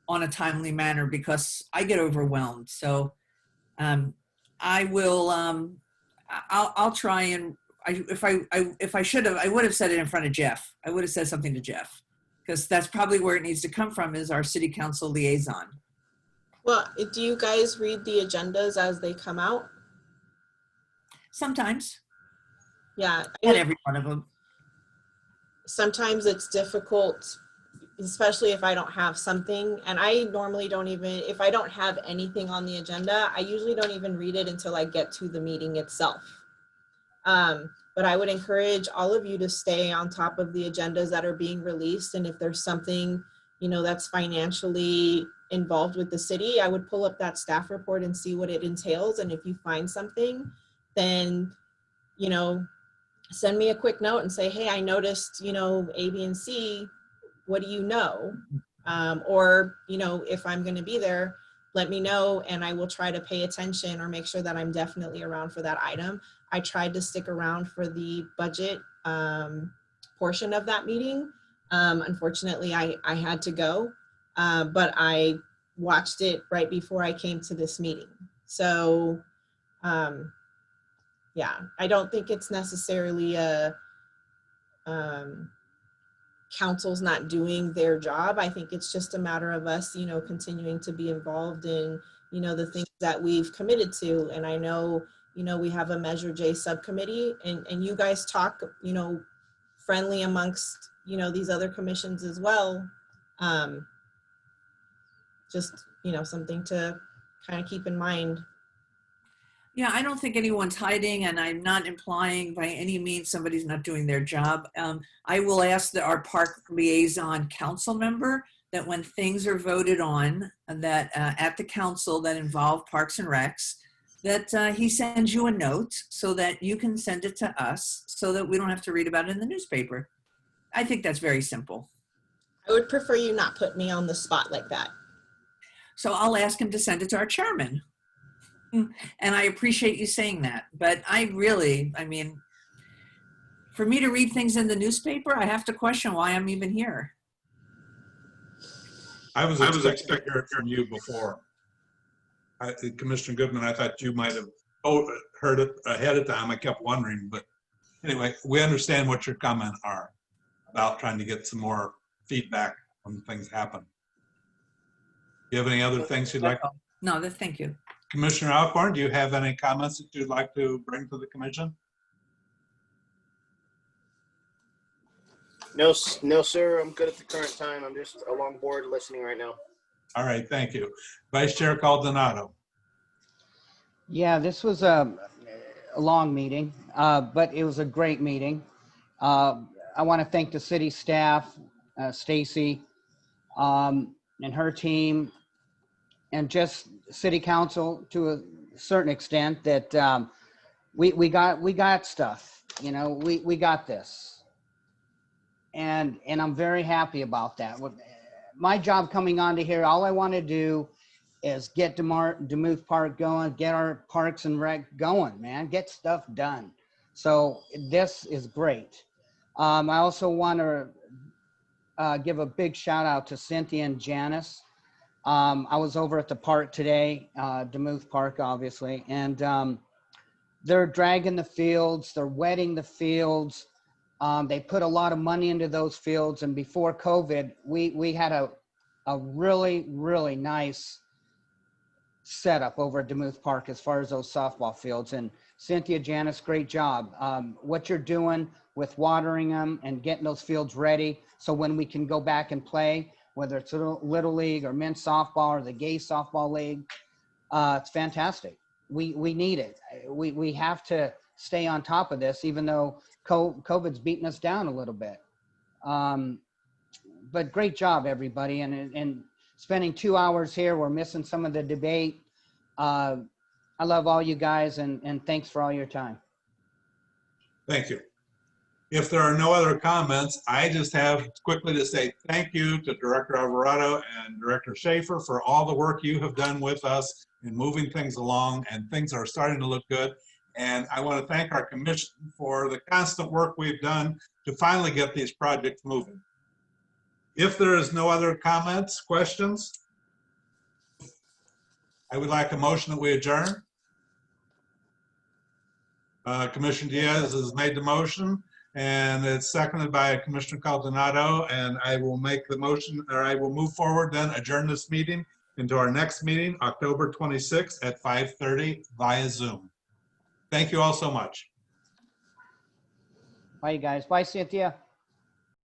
on a timely manner because I get overwhelmed. So I will, I'll try and, if I should have, I would have said it in front of Jeff. I would have said something to Jeff, because that's probably where it needs to come from, is our city council liaison. Well, do you guys read the agendas as they come out? Sometimes. Yeah. Not every one of them. Sometimes it's difficult especially if I don't have something, and I normally don't even, if I don't have anything on the agenda, I usually don't even read it until I get to the meeting itself. But I would encourage all of you to stay on top of the agendas that are being released. And if there's something, you know, that's financially involved with the city, I would pull up that staff report and see what it entails. And if you find something, then, you know, send me a quick note and say, hey, I noticed, you know, A, B, and C, what do you know? Or, you know, if I'm going to be there, let me know and I will try to pay attention or make sure that I'm definitely around for that item. I tried to stick around for the budget portion of that meeting. Unfortunately, I had to go, but I watched it right before I came to this meeting. So yeah, I don't think it's necessarily a council's not doing their job. I think it's just a matter of us, you know, continuing to be involved in, you know, the things that we've committed to. And I know, you know, we have a Measure J subcommittee and you guys talk, you know, friendly amongst, you know, these other commissions as well. Just, you know, something to kind of keep in mind. Yeah, I don't think anyone's hiding, and I'm not implying by any means somebody's not doing their job. I will ask our park liaison council member that when things are voted on that at the council that involve Parks and Recs, that he sends you a note so that you can send it to us so that we don't have to read about it in the newspaper. I think that's very simple. I would prefer you not put me on the spot like that. So I'll ask him to send it to our chairman. And I appreciate you saying that, but I mean, for me to read things in the newspaper, I have to question why I'm even here. I was expecting to hear it from you before. Commissioner Goodman, I thought you might have heard it ahead of time. I kept wondering, but anyway, we understand what your comments are about trying to get some more feedback when things happen. Do you have any other things you'd like? No, thank you. Commissioner Alcorn, do you have any comments that you'd like to bring to the commission? No, sir. I'm good at the current time. I'm just along board listening right now. All right, thank you. Vice Chair Caldonado. Yeah, this was a long meeting, but it was a great meeting. I want to thank the city staff, Stacy, and her team, and just city council to a certain extent that we got stuff, you know, we got this. And I'm very happy about that. My job coming onto here, all I want to do is get Demuth Park going, get our Parks and Rec going, man, get stuff done. So this is great. I also want to give a big shout out to Cynthia and Janice. I was over at the park today, Demuth Park, obviously, and they're dragging the fields, they're wetting the fields. They put a lot of money into those fields, and before COVID, we had a really, really nice setup over at Demuth Park as far as those softball fields. And Cynthia, Janice, great job. What you're doing with watering them and getting those fields ready so when we can go back and play, whether it's Little League or men's softball or the gay softball league, it's fantastic. We need it. We have to stay on top of this, even though COVID's beating us down a little bit. But great job, everybody. And spending 2 hours here, we're missing some of the debate. I love all you guys, and thanks for all your time. Thank you. If there are no other comments, I just have quickly to say thank you to Director Alvarado and Director Schaefer for all the work you have done with us in moving things along, and things are starting to look good. And I want to thank our commission for the constant work we've done to finally get these projects moving. If there is no other comments, questions, I would like a motion that we adjourn. Commissioner Diaz has made the motion, and it's seconded by Commissioner Caldonado, and I will make the motion, or I will move forward then, adjourn this meeting into our next meeting, October 26th at 5:30 via Zoom. Thank you all so much. Bye, you guys. Bye, Cynthia.